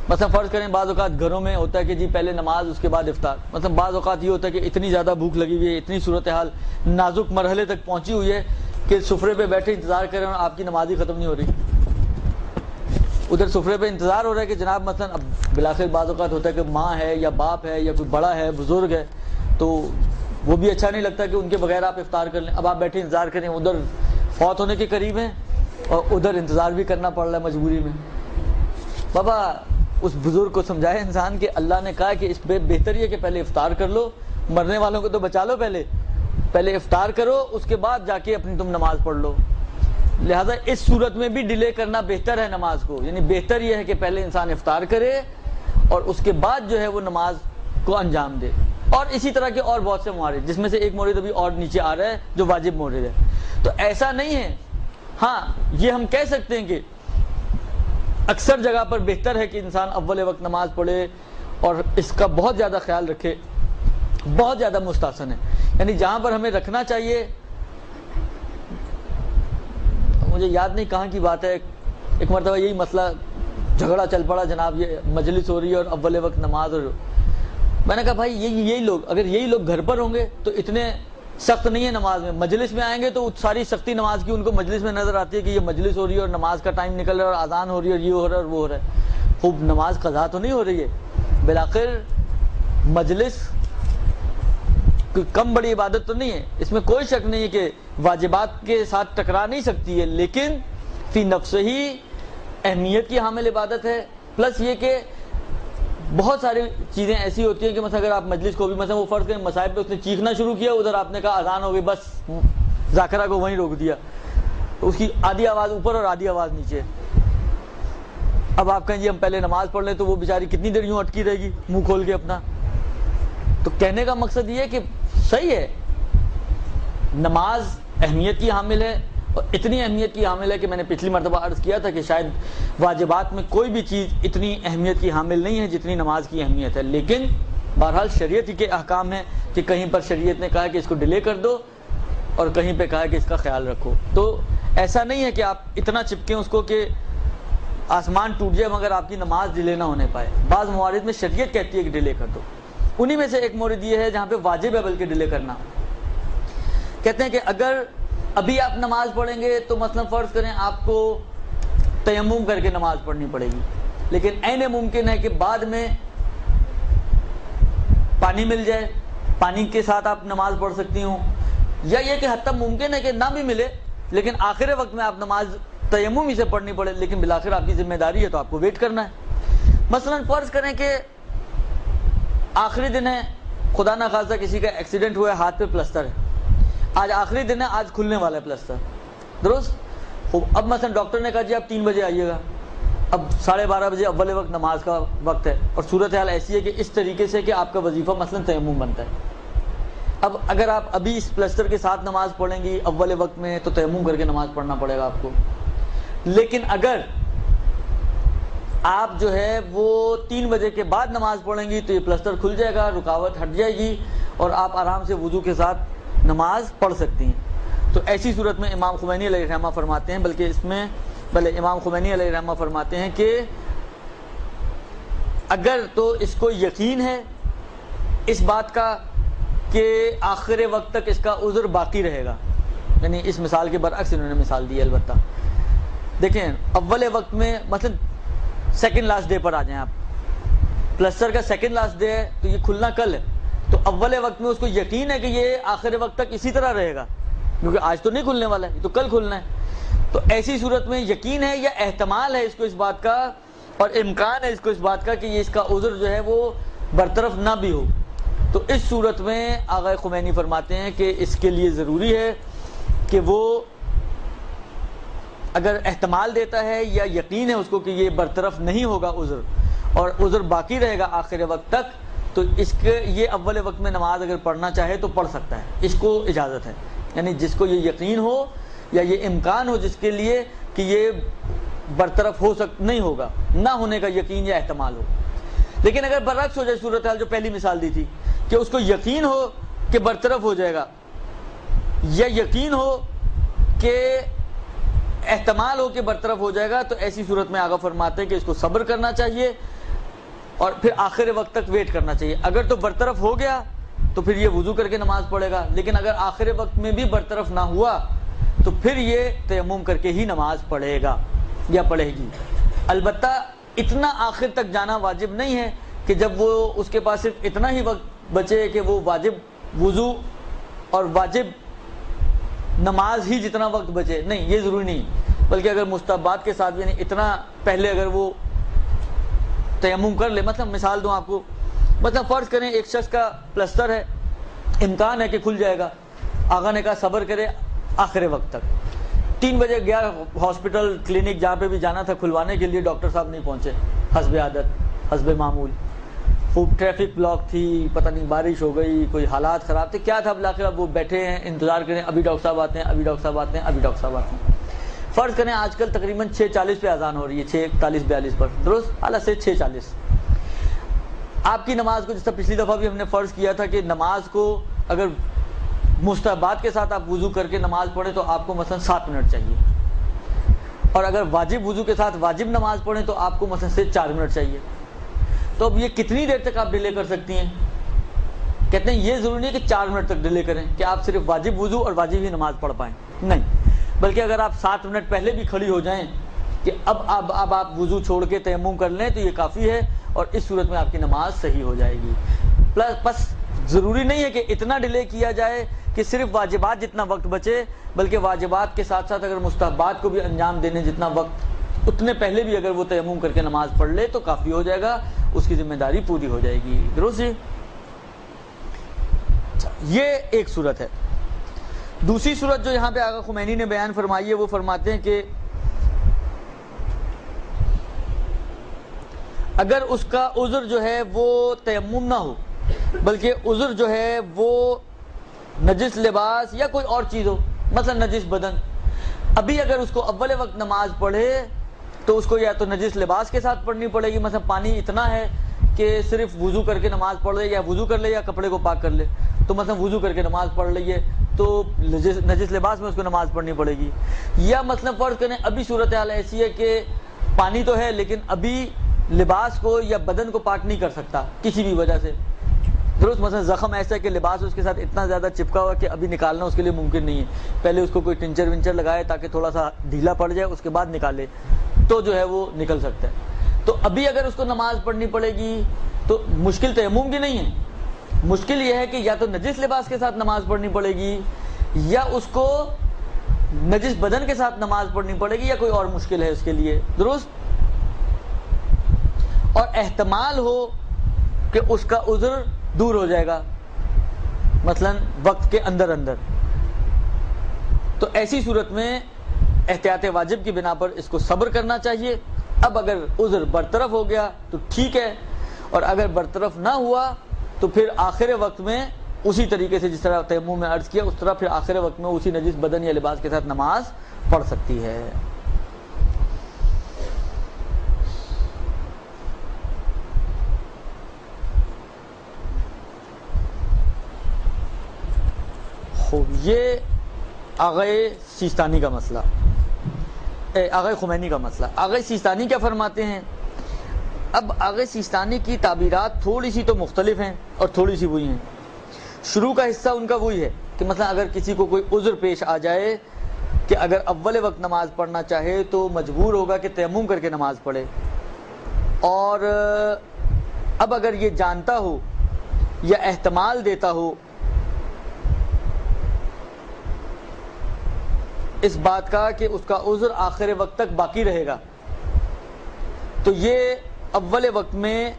مثلا فرض کریں بعض اوقات گھروں میں ہوتا ہے کہ جی پہلے نماز اس کے بعد افطار، مثلا بعض اوقات یہ ہوتا ہے کہ اتنی زیادہ بھوک لگی ہوئی ہے، اتنی صورتحال نازک مرحلے تک پہنچی ہوئی ہے کہ سفرے پہ بیٹھے انتظار کر رہے ہیں اور آپ کی نماز ہی ختم نہیں ہو رہی، ادھر سفرے پہ انتظار ہو رہا ہے کہ جناب مثلا اب بلاخر بعض اوقات ہوتا ہے کہ ماں ہے یا باپ ہے یا کوئی بڑا ہے بزرگ ہے تو وہ بھی اچھا نہیں لگتا کہ ان کے بغیر آپ افطار کر لیں، اب آپ بیٹھے انتظار کریں، ادھر فوت ہونے کے قریب ہیں اور ادھر انتظار بھی کرنا پڑ رہا ہے مجبوری میں۔ بابا اس بزرگ کو سمجھائے انسان کہ اللہ نے کہا کہ اس پہ بہتر یہ کہ پہلے افطار کر لو، مرنے والوں کو تو بچا لو، پہلے افطار کرو، اس کے بعد جا کے اپنی تم نماز پڑھ لو۔ لہٰذا اس صورت میں بھی ڈیلے کرنا بہتر ہے نماز کو، یعنی بہتر یہ ہے کہ پہلے انسان افطار کرے اور اس کے بعد جو ہے وہ نماز کو انجام دے۔ اور اسی طرح کے اور بہت سے موارد، جس میں سے ایک مورد ابھی اور نیچے آ رہا ہے جو واجب مورد ہے۔ تو ایسا نہیں ہے، ہاں یہ ہم کہہ سکتے ہیں کہ اکثر جگہ پر بہتر ہے کہ انسان اول وقت نماز پڑھے اور اس کا بہت زیادہ خیال رکھے، بہت زیادہ مستحسن ہے۔ یعنی جہاں پر ہمیں رکھنا چاہیے، مجھے یاد نہیں کہاں کی بات ہے، ایک مرتبہ یہی مسئلہ جھگڑا چل پڑا، جناب یہ مجلس ہو رہی ہے اور اول وقت نماز، اور میں نے کہا بھائی یہی لوگ اگر یہی لوگ گھر پر ہوں گے تو اتنے سخت نہیں ہے نماز میں، مجلس میں آئیں گے تو ساری سختی نماز کی ان کو مجلس میں نظر آتی ہے کہ یہ مجلس ہو رہی ہے اور نماز کا ٹائم نکل رہا ہے اور اذان ہو رہی ہے اور یہ ہو رہا ہے اور وہ ہو رہا ہے۔ خوب نماز قضا تو نہیں ہو رہی ہے، بالآخر مجلس کم بڑی عبادت تو نہیں ہے، اس میں کوئی شک نہیں ہے کہ واجبات کے ساتھ ٹکرا نہیں سکتی ہے، لیکن فی نفس ہی اہمیت کی حامل عبادت ہے۔ پلس یہ کہ بہت ساری چیزیں ایسی ہوتی ہیں کہ مثلا اگر آپ مجلس کو بھی مثلا وہ فرض کریں مصائب پہ اس نے چیخنا شروع کیا، ادھر آپ نے کہا اذان ہو گئی، بس ذاکرہ کو وہیں روک دیا، تو اس کی آدھی آواز اوپر اور آدھی آواز نیچے۔ اب آپ کہیں جی ہم پہلے نماز پڑھ لیں تو وہ بیچاری کتنی دیر یوں اٹکی رہے گی منہ کھول کے اپنا۔ تو کہنے کا مقصد یہ ہے کہ صحیح ہے، نماز اہمیت کی حامل ہے، اور اتنی اہمیت کی حامل ہے کہ میں نے پچھلی مرتبہ عرض کیا تھا کہ شاید واجبات میں کوئی بھی چیز اتنی اہمیت کی حامل نہیں ہے جتنی نماز کی اہمیت ہے، لیکن بہرحال شریعت ہی کے احکام ہیں کہ کہیں پر شریعت نے کہا کہ اس کو ڈیلے کر دو اور کہیں پہ کہا کہ اس کا خیال رکھو۔ تو ایسا نہیں ہے کہ آپ اتنا چپکیں اس کو کہ آسمان ٹوٹ جائے مگر آپ کی نماز ڈیلے نہ ہونے پائے۔ بعض موارد میں شریعت کہتی ہے کہ ڈیلے کر دو، انہی میں سے ایک مورد یہ ہے جہاں پہ واجب ہے بلکہ ڈیلے کرنا۔ کہتے ہیں کہ اگر ابھی آپ نماز پڑھیں گے تو مثلا فرض کریں آپ کو تیمم کر کے نماز پڑھنی پڑے گی، لیکن عین ممکن ہے کہ بعد میں پانی مل جائے، پانی کے ساتھ آپ نماز پڑھ سکتی ہوں، یا یہ کہ حتیٰ ممکن ہے کہ نہ بھی ملے لیکن آخر وقت میں آپ نماز تیمم ہی سے پڑھنی پڑے، لیکن بالآخر آپ کی ذمہ داری ہے تو آپ کو ویٹ کرنا ہے۔ مثلا فرض کریں کہ آخری دن ہے، خدا نہ خواستہ کسی کا ایکسیڈنٹ ہوا ہے، ہاتھ پہ پلسٹر ہے، آج آخری دن ہے، آج کھلنے والا ہے پلسٹر، درست؟ اب مثلا ڈاکٹر نے کہا جی آپ 3 بجے آئیے گا، اب 12:30 بجے اول وقت نماز کا وقت ہے، اور صورتحال ایسی ہے کہ اس طریقے سے کہ آپ کا وظیفہ مثلا تیمم بنتا ہے۔ اب اگر آپ ابھی اس پلسٹر کے ساتھ نماز پڑھیں گی اول وقت میں تو تیمم کر کے نماز پڑھنا پڑے گا آپ کو، لیکن اگر آپ جو ہے وہ 3 بجے کے بعد نماز پڑھیں گی تو یہ پلسٹر کھل جائے گا، رکاوٹ ہٹ جائے گی اور آپ آرام سے وضو کے ساتھ نماز پڑھ سکتی ہیں۔ تو ایسی صورت میں امام خمینی علیہ الرحمہ فرماتے ہیں، بلکہ اس میں امام خمینی علیہ الرحمہ فرماتے ہیں کہ اگر تو اس کو یقین ہے اس بات کا کہ آخر وقت تک اس کا عذر باقی رہے گا، یعنی اس مثال کے برعکس انہوں نے مثال دی ہے۔ البتہ دیکھیں اول وقت میں مثلا سیکنڈ لاسٹ ڈے پر آ جائیں آپ، پلسٹر کا سیکنڈ لاسٹ ڈے ہے تو یہ کھلنا کل ہے، تو اول وقت میں اس کو یقین ہے کہ یہ آخر وقت تک اسی طرح رہے گا، کیونکہ آج تو نہیں کھلنے والا ہے، یہ تو کل کھلنا ہے۔ تو ایسی صورت میں یقین ہے یا احتمال ہے اس کو اس بات کا، اور امکان ہے اس کو اس بات کا کہ یہ اس کا عذر جو ہے وہ برطرف نہ بھی ہو، تو اس صورت میں آقا خمینی فرماتے ہیں کہ اس کے لیے ضروری ہے کہ وہ اگر احتمال دیتا ہے یا یقین ہے اس کو کہ یہ برطرف نہیں ہوگا عذر، اور عذر باقی رہے گا آخر وقت تک، تو اس کے یہ اول وقت میں نماز اگر پڑھنا چاہے تو پڑھ سکتا ہے، اس کو اجازت ہے۔ یعنی جس کو یہ یقین ہو یا یہ امکان ہو جس کے لیے کہ یہ برطرف نہیں ہوگا، نہ ہونے کا یقین یا احتمال ہو۔ لیکن اگر برعکس ہو جائے صورتحال جو پہلی مثال دی تھی کہ اس کو یقین ہو کہ برطرف ہو جائے گا، یا یقین ہو کہ احتمال ہو کہ برطرف ہو جائے گا، تو ایسی صورت میں آقا فرماتے ہیں کہ اس کو صبر کرنا چاہیے اور پھر آخر وقت تک ویٹ کرنا چاہیے۔ اگر تو برطرف ہو گیا تو پھر یہ وضو کر کے نماز پڑھے گا، لیکن اگر آخر وقت میں بھی برطرف نہ ہوا تو پھر یہ تیمم کر کے ہی نماز پڑھے گا یا پڑھے گی۔ البتہ اتنا آخر تک جانا واجب نہیں ہے کہ جب وہ اس کے پاس صرف اتنا ہی وقت بچے کہ وہ واجب وضو اور واجب نماز ہی جتنا وقت بچے، نہیں، یہ ضروری نہیں، بلکہ اگر مستحبات کے ساتھ یعنی اتنا پہلے اگر وہ تیمم کر لے۔ مثلا مثال دوں آپ کو، مثلا فرض کریں ایک شخص کا پلسٹر ہے، امکان ہے کہ کھل جائے گا، آقا نے کہا صبر کرے آخر وقت تک، 3 بجے گیا ہاسپٹل کلینک جہاں پہ بھی جانا تھا کھلوانے کے لیے، ڈاکٹر صاحب نہیں پہنچے، حسب عادت حسب معمول، خوب ٹریفک بلاک تھی، پتہ نہیں بارش ہو گئی، کوئی حالات خراب تھے، کیا تھا، بالآخر وہ بیٹھے ہیں انتظار کریں، ابھی ڈاکٹر صاحب آتے ہیں، ابھی ڈاکٹر صاحب آتے ہیں، ابھی ڈاکٹر صاحب آتے ہیں۔ فرض کریں آج کل تقریباً 6:40 پہ اذان ہو رہی ہے، 6:41-42 پر، درست اعلیٰ سے 6:40۔ آپ کی نماز کو جس طرح پچھلی دفعہ بھی ہم نے فرض کیا تھا کہ نماز کو اگر مستحبات کے ساتھ آپ وضو کر کے نماز پڑھیں تو آپ کو مثلا 7 منٹ چاہیے، اور اگر واجب وضو کے ساتھ واجب نماز پڑھیں تو آپ کو مثلا سے 4 منٹ چاہیے۔ تو اب یہ کتنی دیر تک آپ ڈیلے کر سکتی ہیں؟ کہتے ہیں یہ ضروری نہیں ہے کہ 4 منٹ تک ڈیلے کریں کہ آپ صرف واجب وضو اور واجب ہی نماز پڑھ پائیں، نہیں، بلکہ اگر آپ 7 منٹ پہلے بھی کھڑی ہو جائیں کہ اب آپ وضو چھوڑ کے تیمم کر لیں تو یہ کافی ہے، اور اس صورت میں آپ کی نماز صحیح ہو جائے گی۔ بس ضروری نہیں ہے کہ اتنا ڈیلے کیا جائے کہ صرف واجبات جتنا وقت بچے، بلکہ واجبات کے ساتھ ساتھ اگر مستحبات کو بھی انجام دینے جتنا وقت، اتنے پہلے بھی اگر وہ تیمم کر کے نماز پڑھ لے تو کافی ہو جائے گا، اس کی ذمہ داری پوری ہو جائے گی۔ درست جی؟ یہ ایک صورت ہے۔ دوسری صورت جو یہاں پہ آقا خمینی نے بیان فرمائی ہے وہ فرماتے ہیں کہ اگر اس کا عذر جو ہے وہ تیمم نہ ہو، بلکہ عذر جو ہے وہ نجس لباس یا کوئی اور چیز ہو، مثلا نجس بدن، ابھی اگر اس کو اول وقت نماز پڑھے تو اس کو یا تو نجس لباس کے ساتھ پڑھنی پڑے گی، مثلا پانی اتنا ہے کہ صرف وضو کر کے نماز پڑھ لے، یا وضو کر لے یا کپڑے کو پاک کر لے، تو مثلا وضو کر کے نماز پڑھ لئے تو نجس لباس میں اس کو نماز پڑھنی پڑے گی۔ یا مثلا فرض کریں ابھی صورتحال ایسی ہے کہ پانی تو ہے لیکن ابھی لباس کو یا بدن کو پاک نہیں کر سکتا کسی بھی وجہ سے، درست، مثلا زخم ایسا ہے کہ لباس اس کے ساتھ اتنا زیادہ چپکا ہوا کہ ابھی نکالنا اس کے لیے ممکن نہیں ہے، پہلے اس کو کوئی ٹنچر ونچر لگائے تاکہ تھوڑا سا ڈھیلا پڑ جائے، اس کے بعد نکالے تو جو ہے وہ نکل سکتا ہے۔ تو ابھی اگر اس کو نماز پڑھنی پڑے گی تو مشکل تیمم کی نہیں ہے، مشکل یہ ہے کہ یا تو نجس لباس کے ساتھ نماز پڑھنی پڑے گی، یا اس کو نجس بدن کے ساتھ نماز پڑھنی پڑے گی، یا کوئی اور مشکل ہے اس کے لیے، درست، اور احتمال ہو کہ اس کا عذر دور ہو جائے گا مثلا وقت کے اندر، تو ایسی صورت میں احتیاط واجب کی بنا پر اس کو صبر کرنا چاہیے۔ اب اگر عذر برطرف ہو گیا تو ٹھیک ہے، اور اگر برطرف نہ ہوا تو پھر آخر وقت میں اسی طریقے سے جس طرح تیمم میں عرض کیا اس طرح پھر آخر وقت میں اسی نجس بدن یا لباس کے ساتھ نماز پڑھ سکتی ہے۔ یہ آغای سیستانی کا مسئلہ، آغای خمینی کا مسئلہ۔ آغای سیستانی کیا فرماتے ہیں؟ اب آغای سیستانی کی تعبیرات تھوڑی سی تو مختلف ہیں اور تھوڑی سی وہی ہیں۔ شروع کا حصہ ان کا وہی ہے کہ مثلا اگر کسی کو کوئی عذر پیش آ جائے کہ اگر اول وقت نماز پڑھنا چاہے تو مجبور ہوگا کہ تیمم کر کے نماز پڑھے، اور اب اگر یہ جانتا ہو یا احتمال دیتا ہو اس بات کا کہ اس کا عذر آخر وقت تک باقی رہے گا، تو یہ اول وقت میں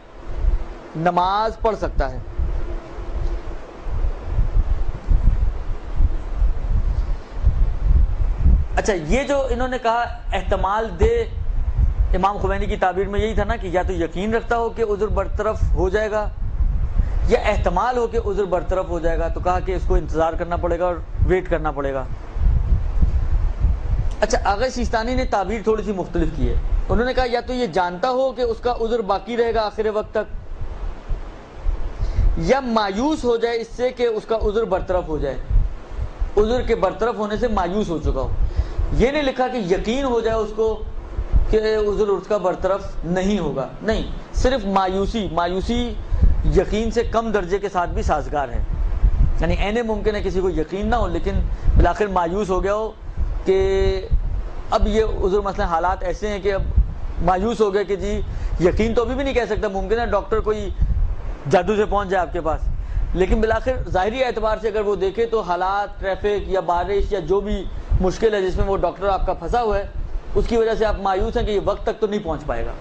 نماز پڑھ سکتا ہے۔ اچھا، یہ جو انہوں نے کہا احتمال دے، امام خمینی کی تعبیر میں یہی تھا نا کہ یا تو یقین رکھتا ہو کہ عذر برطرف ہو جائے گا یا احتمال ہو کہ عذر برطرف ہو جائے گا، تو کہا کہ اس کو انتظار کرنا پڑے گا اور ویٹ کرنا پڑے گا۔ اچھا، آغا سیستانی نے تعبیر تھوڑی سی مختلف کی ہے، انہوں نے کہا یا تو یہ جانتا ہو کہ اس کا عذر باقی رہے گا آخر وقت تک، یا مایوس ہو جائے اس سے کہ اس کا عذر برطرف ہو جائے، عذر کے برطرف ہونے سے مایوس ہو چکا ہو۔ یہ نہیں لکھا کہ یقین ہو جائے اس کو کہ عذر اس کا برطرف نہیں ہوگا، نہیں، صرف مایوسی یقین سے کم درجے کے ساتھ بھی سازگار ہے، یعنی اینے ممکن ہے کسی کو یقین نہ ہو لیکن بالآخر مایوس ہو گیا ہو کہ اب یہ عذر مثلا حالات ایسے ہیں کہ اب مایوس ہو گئے کہ جی یقین تو ابھی بھی نہیں کہہ سکتا، ممکن ہے ڈاکٹر کوئی جادو سے پہنچ جائے آپ کے پاس، لیکن بالآخر ظاہری اعتبار سے اگر وہ دیکھے تو حالات، ٹریفک یا بارش یا جو بھی مشکل ہے جس میں وہ ڈاکٹر آپ کا پھنسا ہوا ہے، اس کی وجہ سے آپ مایوس ہیں کہ یہ وقت تک تو نہیں پہنچ پائے گا،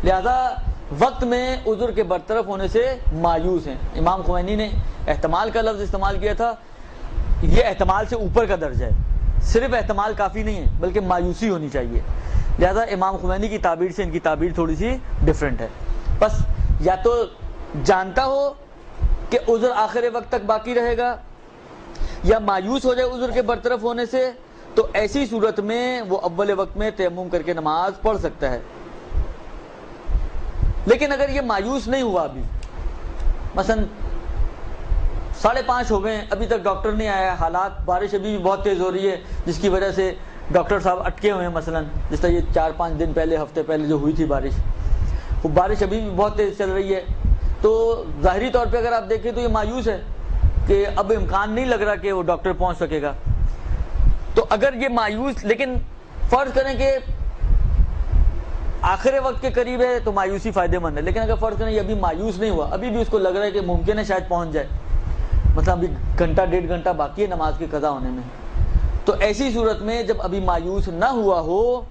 لہذا وقت میں عذر کے برطرف ہونے سے مایوس ہیں۔ امام خمینی نے احتمال کا لفظ استعمال کیا تھا، یہ احتمال سے اوپر کا درجہ ہے، صرف احتمال کافی نہیں ہے بلکہ مایوسی ہونی چاہیے، لہذا امام خمینی کی تعبیر سے ان کی تعبیر تھوڑی سی ڈیفرنٹ ہے۔ بس یا تو جانتا ہو کہ عذر آخر وقت تک باقی رہے گا یا مایوس ہو جائے عذر کے برطرف ہونے سے، تو ایسی صورت میں وہ اول وقت میں تیمم کر کے نماز پڑھ سکتا ہے۔ لیکن اگر یہ مایوس نہیں ہوا ابھی، مثلا 5:30 ہو گئے ابھی تک ڈاکٹر نہیں آیا، حالات، بارش ابھی بھی بہت تیز ہو رہی ہے جس کی وجہ سے ڈاکٹر صاحب اٹکے ہوئے ہیں، مثلا جس طرح یہ 4-5 دن پہلے، ہفتے پہلے جو ہوئی تھی بارش، وہ بارش ابھی بھی بہت تیز چل رہی ہے، تو ظاہری طور پہ اگر آپ دیکھیں تو یہ مایوس ہے کہ اب امکان نہیں لگ رہا کہ وہ ڈاکٹر پہنچ سکے گا۔ تو اگر یہ مایوس، لیکن فرض کریں کہ آخر وقت کے قریب ہے تو مایوسی فائدہ مند ہے، لیکن اگر فرض کریں یہ ابھی مایوس نہیں ہوا، ابھی بھی اس کو لگ رہا ہے کہ ممکن ہے شاید پہنچ جائے، مثلا ابھی گھنٹہ 1.5 گھنٹہ باقی ہے نماز کی قضا ہونے میں، تو ایسی صورت میں جب ابھی مایوس نہ ہوا ہو،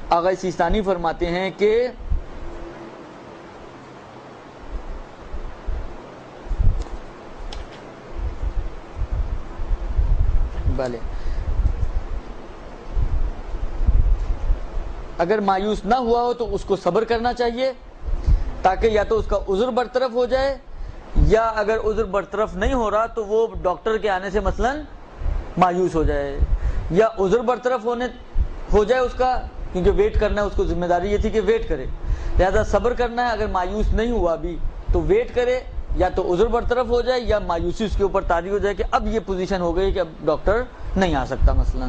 آغا سیستانی فرماتے ہیں کہ بھلے اگر مایوس نہ ہوا ہو تو اس کو صبر کرنا چاہیے تاکہ یا تو اس کا عذر برطرف ہو جائے، یا اگر عذر برطرف نہیں ہو رہا تو وہ ڈاکٹر کے آنے سے مثلا مایوس ہو جائے، یا عذر برطرف ہو جائے اس کا، کیونکہ ویٹ کرنا ہے، اس کو ذمہ داری یہ تھی کہ ویٹ کرے، لہذا صبر کرنا ہے، اگر مایوس نہیں ہوا ابھی تو ویٹ کرے، یا تو عذر برطرف ہو جائے یا مایوسی اس کے اوپر طاری ہو جائے کہ اب یہ پوزیشن ہو گئی کہ اب ڈاکٹر نہیں آ سکتا مثلا،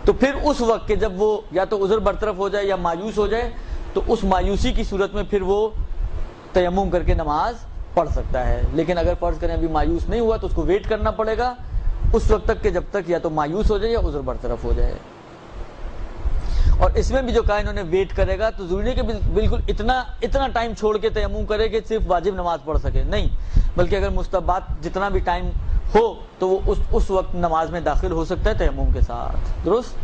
تو پھر اس وقت کے جب وہ یا تو عذر برطرف ہو جائے یا مایوس ہو جائے تو اس مایوسی کی صورت میں پھر وہ تیمم کر کے نماز پڑھ سکتا ہے۔ لیکن اگر فرض کریں ابھی مایوس نہیں ہوا تو اس کو ویٹ کرنا پڑے گا اس وقت تک کہ جب تک یا تو مایوس ہو جائے یا عذر برطرف ہو جائے۔ اور اس میں بھی جو کہا انہوں نے ویٹ کرے گا، تو ضروری نہیں کہ بالکل اتنا ٹائم چھوڑ کے تیمم کرے کہ صرف واجب نماز پڑھ سکے، نہیں، بلکہ اگر مستحبات جتنا بھی ٹائم ہو تو وہ اس وقت نماز میں داخل ہو سکتا ہے تیمم کے ساتھ۔ درست؟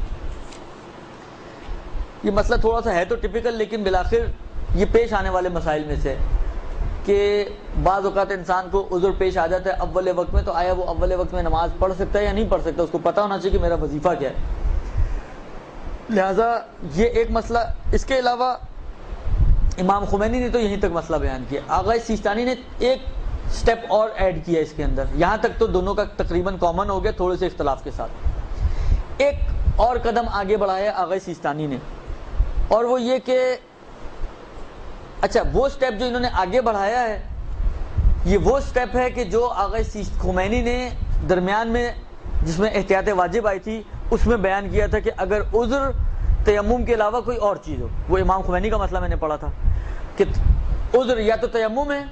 یہ مسئلہ تھوڑا سا ہے تو ٹپیکل، لیکن بالآخر یہ پیش آنے والے مسائل میں سے کہ بعض اوقات انسان کو عذر پیش آ جاتا ہے اول وقت میں، تو آیا وہ اول وقت میں نماز پڑھ سکتا ہے یا نہیں پڑھ سکتا، اس کو پتہ ہونا چاہیے کہ میرا وظیفہ کیا ہے۔ لہٰذا یہ ایک مسئلہ۔ اس کے علاوہ امام خمینی نے تو یہیں تک مسئلہ بیان کیا، آغا سیستانی نے ایک سٹیپ اور ایڈ کیا اس کے اندر، یہاں تک تو دونوں کا تقریباً کامن ہو گیا، تھوڑے سے اختلاف کے ساتھ۔ ایک اور قدم آگے بڑھایا آغا سیستانی نے، اور وہ یہ کہ اچھا وہ سٹیپ جو انہوں نے آگے بڑھایا ہے، یہ وہ سٹیپ ہے کہ جو آغا خمینی نے درمیان میں جس میں احتیاط واجب آئی تھی اس میں بیان کیا تھا کہ اگر عذر تیمم کے علاوہ کوئی اور چیز ہو، وہ امام خمینی کا مسئلہ میں نے پڑھا تھا کہ عذر یا تو تیمم ہے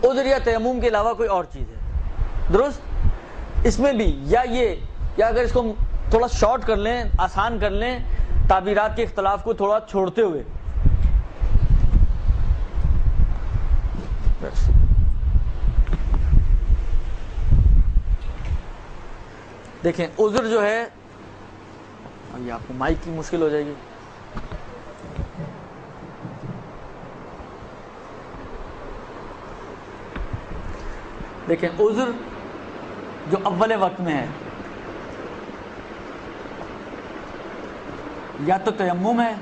عذر یا تیمم کے علاوہ کوئی اور چیز ہے، درست؟ اس میں بھی یا یہ، یا اگر اس کو تھوڑا شارٹ کر لیں، آسان کر لیں، تعبیرات کے اختلاف کو تھوڑا چھوڑتے ہوئے، دیکھیں عذر جو ہے، ابھی آپ کو مائک کی مشکل ہو جائے گی، دیکھیں عذر جو اول وقت میں ہے، یا تو تیمم ہے،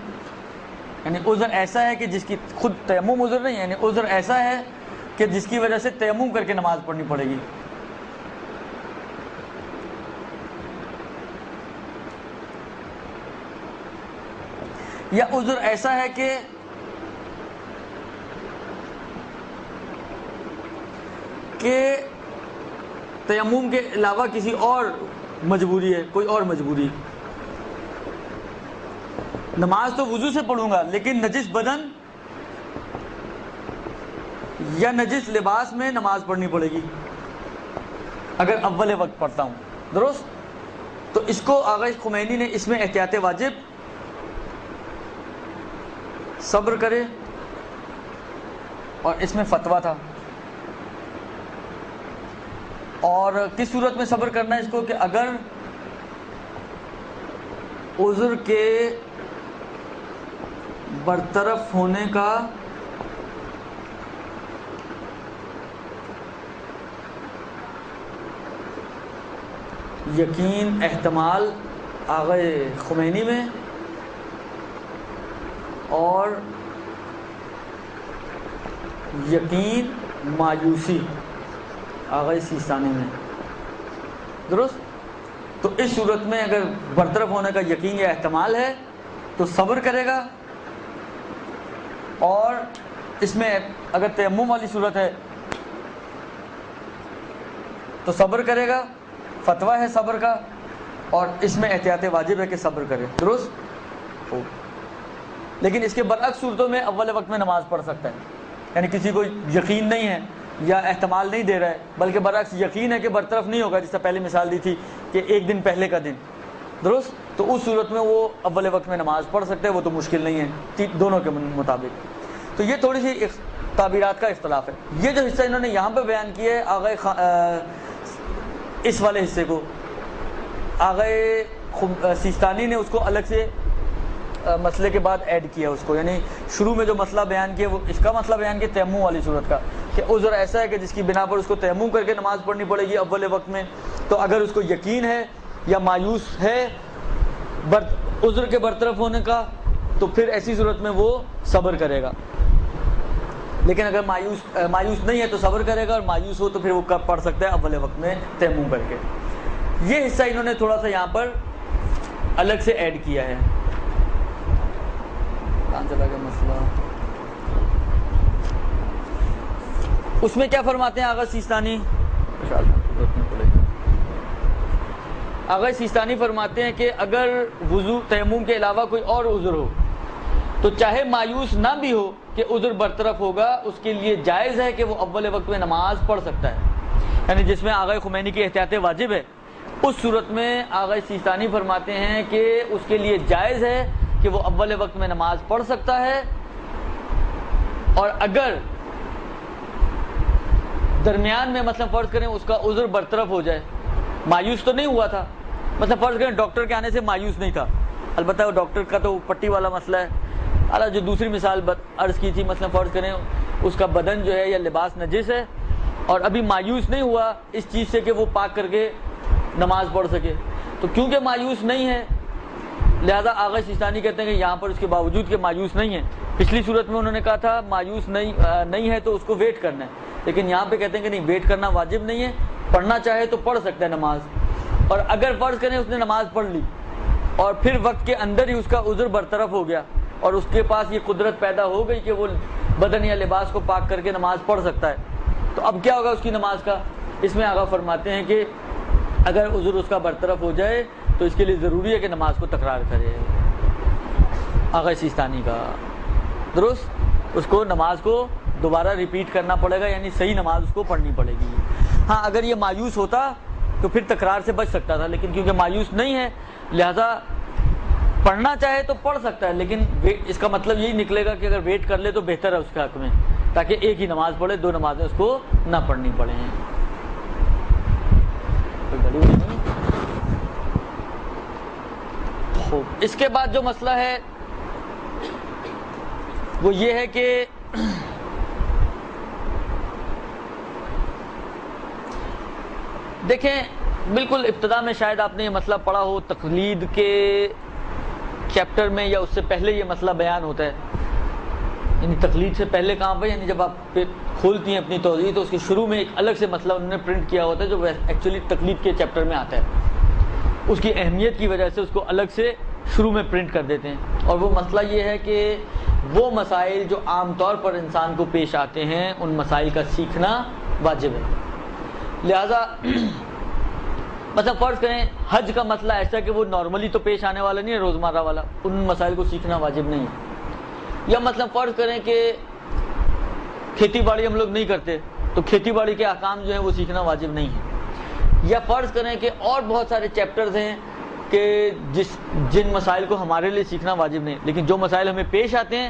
یعنی عذر ایسا ہے کہ جس کی خود تیمم عذر نہیں ہے، یعنی عذر ایسا ہے کہ جس کی وجہ سے تیمم کر کے نماز پڑھنی پڑے گی، یا عذر ایسا ہے کہ تیمم کے علاوہ کسی اور مجبوری ہے، کوئی اور مجبوری، نماز تو وضو سے پڑھوں گا لیکن نجس بدن یا نجس لباس میں نماز پڑھنی پڑے گی اگر اول وقت پڑھتا ہوں، درست؟ تو اس کو آغا خمینی نے اس میں احتیاط واجب، صبر کرے، اور اس میں فتویٰ تھا۔ اور کس صورت میں صبر کرنا ہے اس کو؟ کہ اگر عذر کے برطرف ہونے کا یقین، احتمال آغا خمینی میں، اور یقین مایوسی آغا سیستانی میں، درست؟ تو اس صورت میں اگر برطرف ہونے کا یقین یا احتمال ہے تو صبر کرے گا، اور اس میں اگر تیمم والی صورت ہے تو صبر کرے گا، فتویٰ ہے صبر کا، اور اس میں احتیاط واجب ہے کہ صبر کرے، درست؟ لیکن اس کے برعکس صورتوں میں اول وقت میں نماز پڑھ سکتا ہے، یعنی کسی کو یقین نہیں ہے یا احتمال نہیں دے رہا ہے، بلکہ برعکس یقین ہے کہ برطرف نہیں ہوگا، جس سے پہلے مثال دی تھی کہ ایک دن پہلے کا دن، درست؟ تو اس صورت میں وہ اول وقت میں نماز پڑھ سکتے ہیں، وہ تو مشکل نہیں ہے دونوں کے مطابق۔ تو یہ تھوڑی سی تعبیرات کا اختلاف ہے۔ یہ جو حصہ انہوں نے یہاں پہ بیان کیا ہے آغا اس والے حصے کو آغا سیستانی نے اس کو الگ سے مسئلے کے بعد ایڈ کیا اس کو، یعنی شروع میں جو مسئلہ بیان کیا وہ اس کا مسئلہ بیان کیا تیمم والی صورت کا، کہ عذر ایسا ہے کہ جس کی بنا پر اس کو تیمم کر کے نماز پڑھنی پڑے گی اول وقت میں، تو اگر اس کو یقین ہے یا مایوس ہے عذر کے برطرف ہونے کا تو پھر ایسی صورت میں وہ صبر کرے گا، لیکن اگر مایوس نہیں ہے تو صبر کرے گا، اور مایوس ہو تو پھر وہ کب پڑھ سکتا ہے اول وقت میں تیمم کر کے۔ یہ حصہ انہوں نے تھوڑا سا یہاں پر الگ سے ایڈ کیا ہے۔ کہاں چلا گیا مسئلہ؟ اس میں کیا فرماتے ہیں آغا سیستانی؟ آغا سیستانی فرماتے ہیں کہ اگر وضو تیمم کے علاوہ کوئی اور عذر ہو تو چاہے مایوس نہ بھی ہو کہ عذر برطرف ہوگا، اس کے لیے جائز ہے کہ وہ اول وقت میں نماز پڑھ سکتا ہے، یعنی جس میں آغا خمینی کی احتیاط واجب ہے، اس صورت میں آغا سیستانی فرماتے ہیں کہ اس کے لیے جائز ہے کہ وہ اول وقت میں نماز پڑھ سکتا ہے، اور اگر درمیان میں مثلا فرض کریں اس کا عذر برطرف ہو جائے، مایوس تو نہیں ہوا تھا، مثلا فرض کریں ڈاکٹر کے آنے سے مایوس نہیں تھا، البتہ وہ ڈاکٹر کا تو پٹی والا مسئلہ ہے، اعلیٰ جو دوسری مثال عرض کی تھی، مثلا فرض کریں اس کا بدن جو ہے یا لباس نجس ہے اور ابھی مایوس نہیں ہوا اس چیز سے کہ وہ پاک کر کے نماز پڑھ سکے، تو کیونکہ مایوس نہیں ہے لہذا آغا سیستانی کہتے ہیں کہ یہاں پر اس کے باوجود کہ مایوس نہیں ہے، پچھلی صورت میں انہوں نے کہا تھا مایوس نہیں ہے تو اس کو ویٹ کرنا ہے، لیکن یہاں پہ کہتے ہیں کہ نہیں، ویٹ کرنا واجب نہیں ہے، پڑھنا چاہے تو پڑھ سکتا ہے نماز، اور اگر فرض کریں اس نے نماز پڑھ لی اور پھر وقت کے اندر ہی اس کا عذر برطرف ہو گیا اور اس کے پاس یہ قدرت پیدا ہو گئی کہ وہ بدن یا لباس کو پاک کر کے نماز پڑھ سکتا ہے، تو اب کیا ہوگا اس کی نماز کا؟ اس میں آغا فرماتے ہیں کہ اگر عذر اس کا برطرف ہو جائے تو اس کے لیے ضروری ہے کہ نماز کو تکرار کرے، آغا سیستانی کا، درست؟ اس کو نماز کو دوبارہ ریپیٹ کرنا پڑے گا، یعنی صحیح نماز اس کو پڑھنی پڑے گی۔ ہاں اگر یہ مایوس ہوتا تو پھر تکرار سے بچ سکتا تھا، لیکن کیونکہ مایوس نہیں ہے لہذا پڑھنا چاہے تو پڑھ سکتا ہے، لیکن اس کا مطلب یہی نکلے گا کہ اگر ویٹ کر لے تو بہتر ہے اس کے حق میں، تاکہ ایک ہی نماز پڑھے، 2 نمازیں اس کو نہ پڑھنی پڑیں۔ اس کے بعد جو مسئلہ ہے وہ یہ ہے کہ دیکھیں بالکل ابتدا میں شاید آپ نے یہ مسئلہ پڑھا ہو، تقلید کے چیپٹر میں یا اس سے پہلے یہ مسئلہ بیان ہوتا ہے، یعنی تقلید سے پہلے کہاں پہ، یعنی جب آپ کھولتی ہیں اپنی توضیح تو اس کے شروع میں ایک الگ سے مسئلہ انہوں نے پرنٹ کیا ہوتا ہے جو ایکچولی تقلید کے چیپٹر میں آتا ہے، اس کی اہمیت کی وجہ سے اس کو الگ سے شروع میں پرنٹ کر دیتے ہیں، اور وہ مسئلہ یہ ہے کہ وہ مسائل جو عام طور پر انسان کو پیش آتے ہیں ان مسائل کا سیکھنا واجب ہے۔ لہذا مثلا فرض کریں حج کا مسئلہ ایسا کہ وہ نارملی تو پیش آنے والا نہیں ہے، روزمرہ والا، ان مسائل کو سیکھنا واجب نہیں ہے۔ یا مثلا فرض کریں کہ کھیتی باڑی ہم لوگ نہیں کرتے تو کھیتی باڑی کے احکام جو ہیں وہ سیکھنا واجب نہیں ہے۔ یا فرض کریں کہ اور بہت سارے چیپٹرز ہیں کہ جن مسائل کو ہمارے لیے سیکھنا واجب نہیں، لیکن جو مسائل ہمیں پیش آتے ہیں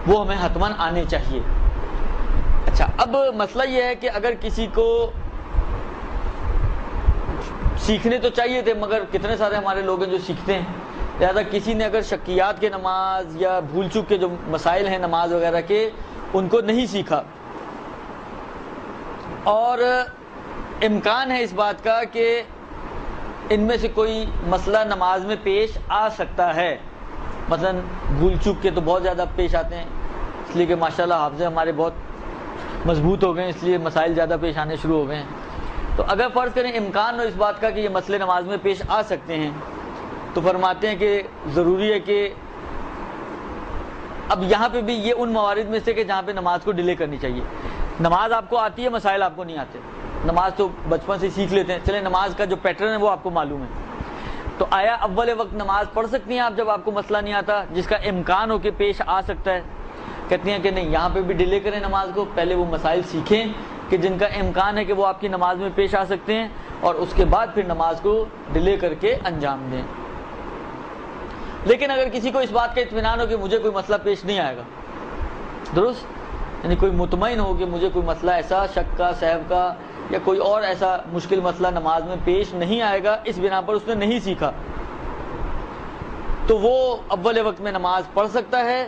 وہ ہمیں حتماً آنے چاہیے۔ اچھا اب مسئلہ یہ ہے کہ اگر کسی کو سیکھنے تو چاہیے تھے مگر کتنے سارے ہمارے لوگ ہیں جو سیکھتے ہیں، لہذا کسی نے اگر شکیات کے نماز یا بھول چوک کے جو مسائل ہیں نماز وغیرہ کے ان کو نہیں سیکھا، اور امکان ہے اس بات کا کہ ان میں سے کوئی مسئلہ نماز میں پیش آ سکتا ہے، مثلا بھول چوک کے تو بہت زیادہ پیش آتے ہیں اس لیے کہ ماشاءاللہ حافظے ہمارے بہت مضبوط ہو گئے ہیں، اس لیے مسائل زیادہ پیش آنے شروع ہو گئے ہیں۔ تو اگر فرض کریں امکان ہو اس بات کا کہ یہ مسئلے نماز میں پیش آ سکتے ہیں تو فرماتے ہیں کہ ضروری ہے کہ اب یہاں پہ بھی یہ ان موارد میں سے کہ جہاں پہ نماز کو ڈیلے کرنی چاہیے۔ نماز آپ کو آتی ہے، مسائل آپ کو نہیں آتے، نماز تو بچپن سے سیکھ لیتے ہیں، چلیں نماز کا جو پیٹرن ہے وہ آپ کو معلوم ہے، تو آیا اول وقت نماز پڑھ سکتی ہیں آپ جب آپ کو مسئلہ نہیں آتا جس کا امکان ہو کہ پیش آ سکتا ہے؟ کہتی ہیں کہ نہیں، یہاں پہ بھی ڈیلے کریں نماز کو، پہلے وہ مسائل سیکھیں کہ جن کا امکان ہے کہ وہ آپ کی نماز میں پیش آ سکتے ہیں، اور اس کے بعد پھر نماز کو ڈیلے کر کے انجام دیں۔ لیکن اگر کسی کو اس بات کا اطمینان ہو کہ مجھے کوئی مسئلہ پیش نہیں آئے گا، درست، یعنی کوئی مطمئن ہو کہ مجھے کوئی مسئلہ ایسا شک کا، سہو کا یا کوئی اور ایسا مشکل مسئلہ نماز میں پیش نہیں آئے گا، اس بنا پر اس نے نہیں سیکھا، تو وہ اول وقت میں نماز پڑھ سکتا ہے۔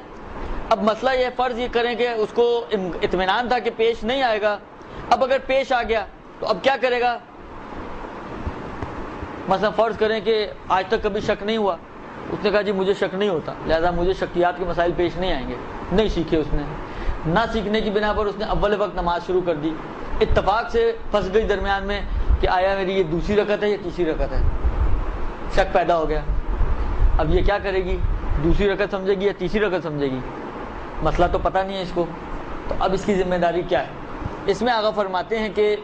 اب مسئلہ یہ فرض یہ کریں کہ اس کو اطمینان تھا کہ پیش نہیں آئے گا، اب اگر پیش آ گیا تو اب کیا کرے گا؟ مثلا فرض کریں کہ آج تک کبھی شک نہیں ہوا، اس نے کہا جی مجھے شک نہیں ہوتا لہذا مجھے شکیات کے مسائل پیش نہیں آئیں گے، نہیں سیکھے اس نے، نہ سیکھنے کی بنا پر اس نے اول وقت نماز شروع کر دی، اتفاق سے پھنس گئی درمیان میں کہ آیا میری یہ دوسری رکعت ہے یا تیسری رکعت ہے، شک پیدا ہو گیا، اب یہ کیا کرے گی؟ دوسری رکعت سمجھے گی یا تیسری رکعت سمجھے گی؟ مسئلہ تو پتہ نہیں ہے اس کو، تو اب اس کی ذمہ داری کیا ہے؟ اس میں آغا فرماتے ہیں کہ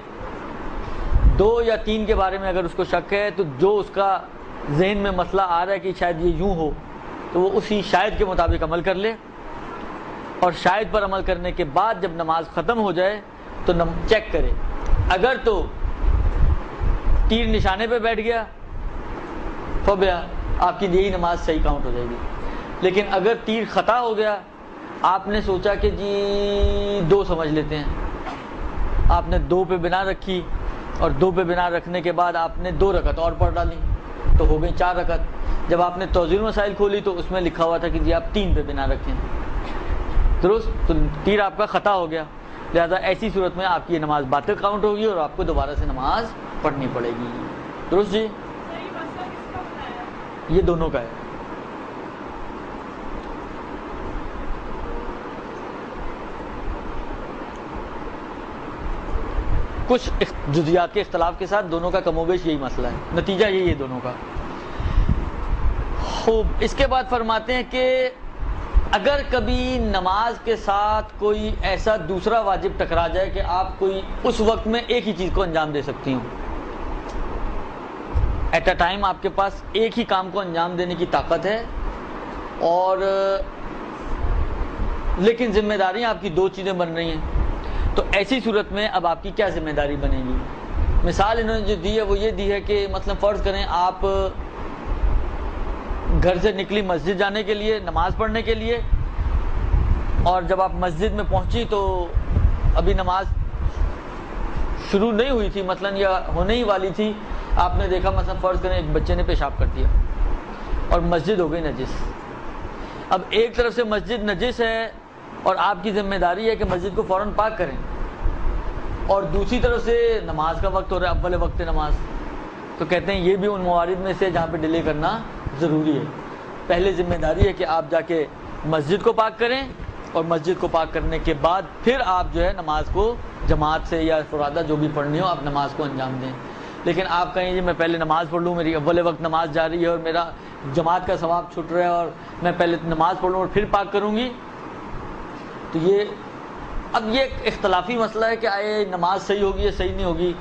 2 یا 3 کے بارے میں اگر اس کو شک ہے تو جو اس کا ذہن میں مسئلہ آ رہا ہے کہ شاید یہ یوں ہو تو وہ اسی شاید کے مطابق عمل کر لے، اور شاید پر عمل کرنے کے بعد جب نماز ختم ہو جائے تو چیک کرے، اگر تو تیر نشانے پہ بیٹھ گیا تو بیا آپ کی یہی نماز صحیح کاؤنٹ ہو جائے گی، لیکن اگر تیر خطا ہو گیا، آپ نے سوچا کہ جی 2 سمجھ لیتے ہیں، آپ نے 2 پہ بنا رکھی اور 2 پہ بنا رکھنے کے بعد آپ نے 2 رکعت اور پڑھ ڈالی تو ہو گئی 4 رکعت، جب آپ نے توضیح المسائل کھولی تو اس میں لکھا ہوا تھا کہ جی آپ 3 پہ بنا رکھیں، درست، تو تیر آپ کا خطا ہو گیا، لہذا ایسی صورت میں آپ کی نماز باطل کاؤنٹ ہوگی اور آپ کو دوبارہ سے نماز پڑھنی پڑے گی، درست جی؟ یہ دونوں کا ہے۔ کچھ جزیات کے اختلاف کے ساتھ دونوں کا کم و بیش یہی مسئلہ ہے، نتیجہ یہی ہے دونوں کا۔ خوب، اس کے بعد فرماتے ہیں کہ اگر کبھی نماز کے ساتھ کوئی ایسا دوسرا واجب ٹکرا جائے کہ آپ کوئی اس وقت میں ایک ہی چیز کو انجام دے سکتی ہوں، ایٹ اے ٹائم آپ کے پاس ایک ہی کام کو انجام دینے کی طاقت ہے، اور لیکن ذمہ داریاں آپ کی 2 چیزیں بن رہی ہیں، تو ایسی صورت میں اب آپ کی کیا ذمہ داری بنے گی؟ مثال انہوں نے جو دی ہے وہ یہ دی ہے کہ مثلا فرض کریں آپ گھر سے نکلی مسجد جانے کے لیے، نماز پڑھنے کے لیے، اور جب آپ مسجد میں پہنچی تو ابھی نماز شروع نہیں ہوئی تھی مثلا، یا ہونے ہی والی تھی، آپ نے دیکھا مثلا فرض کریں ایک بچے نے پیشاب کر دیا اور مسجد ہو گئی نجس۔ اب ایک طرف سے مسجد نجس ہے اور آپ کی ذمہ داری ہے کہ مسجد کو فوراً پاک کریں، اور دوسری طرف سے نماز کا وقت ہو رہا ہے، اول وقت نماز، تو کہتے ہیں یہ بھی ان موارد میں سے جہاں پہ ڈیلے کرنا ضروری ہے۔ پہلے ذمہ داری ہے کہ آپ جا کے مسجد کو پاک کریں، اور مسجد کو پاک کرنے کے بعد پھر آپ جو ہے نماز کو جماعت سے یا فرادہ جو بھی پڑھنی ہو آپ نماز کو انجام دیں۔ لیکن آپ کہیں جی میں پہلے نماز پڑھ لوں، میری اول وقت نماز جاری ہے اور میرا جماعت کا ثواب چھٹ رہا ہے، اور میں پہلے نماز پڑھ لوں اور پھر پاک کروں گی، تو اب یہ ایک اختلافی مسئلہ ہے کہ آئے نماز صحیح ہوگی یا صحیح نہیں ہوگی۔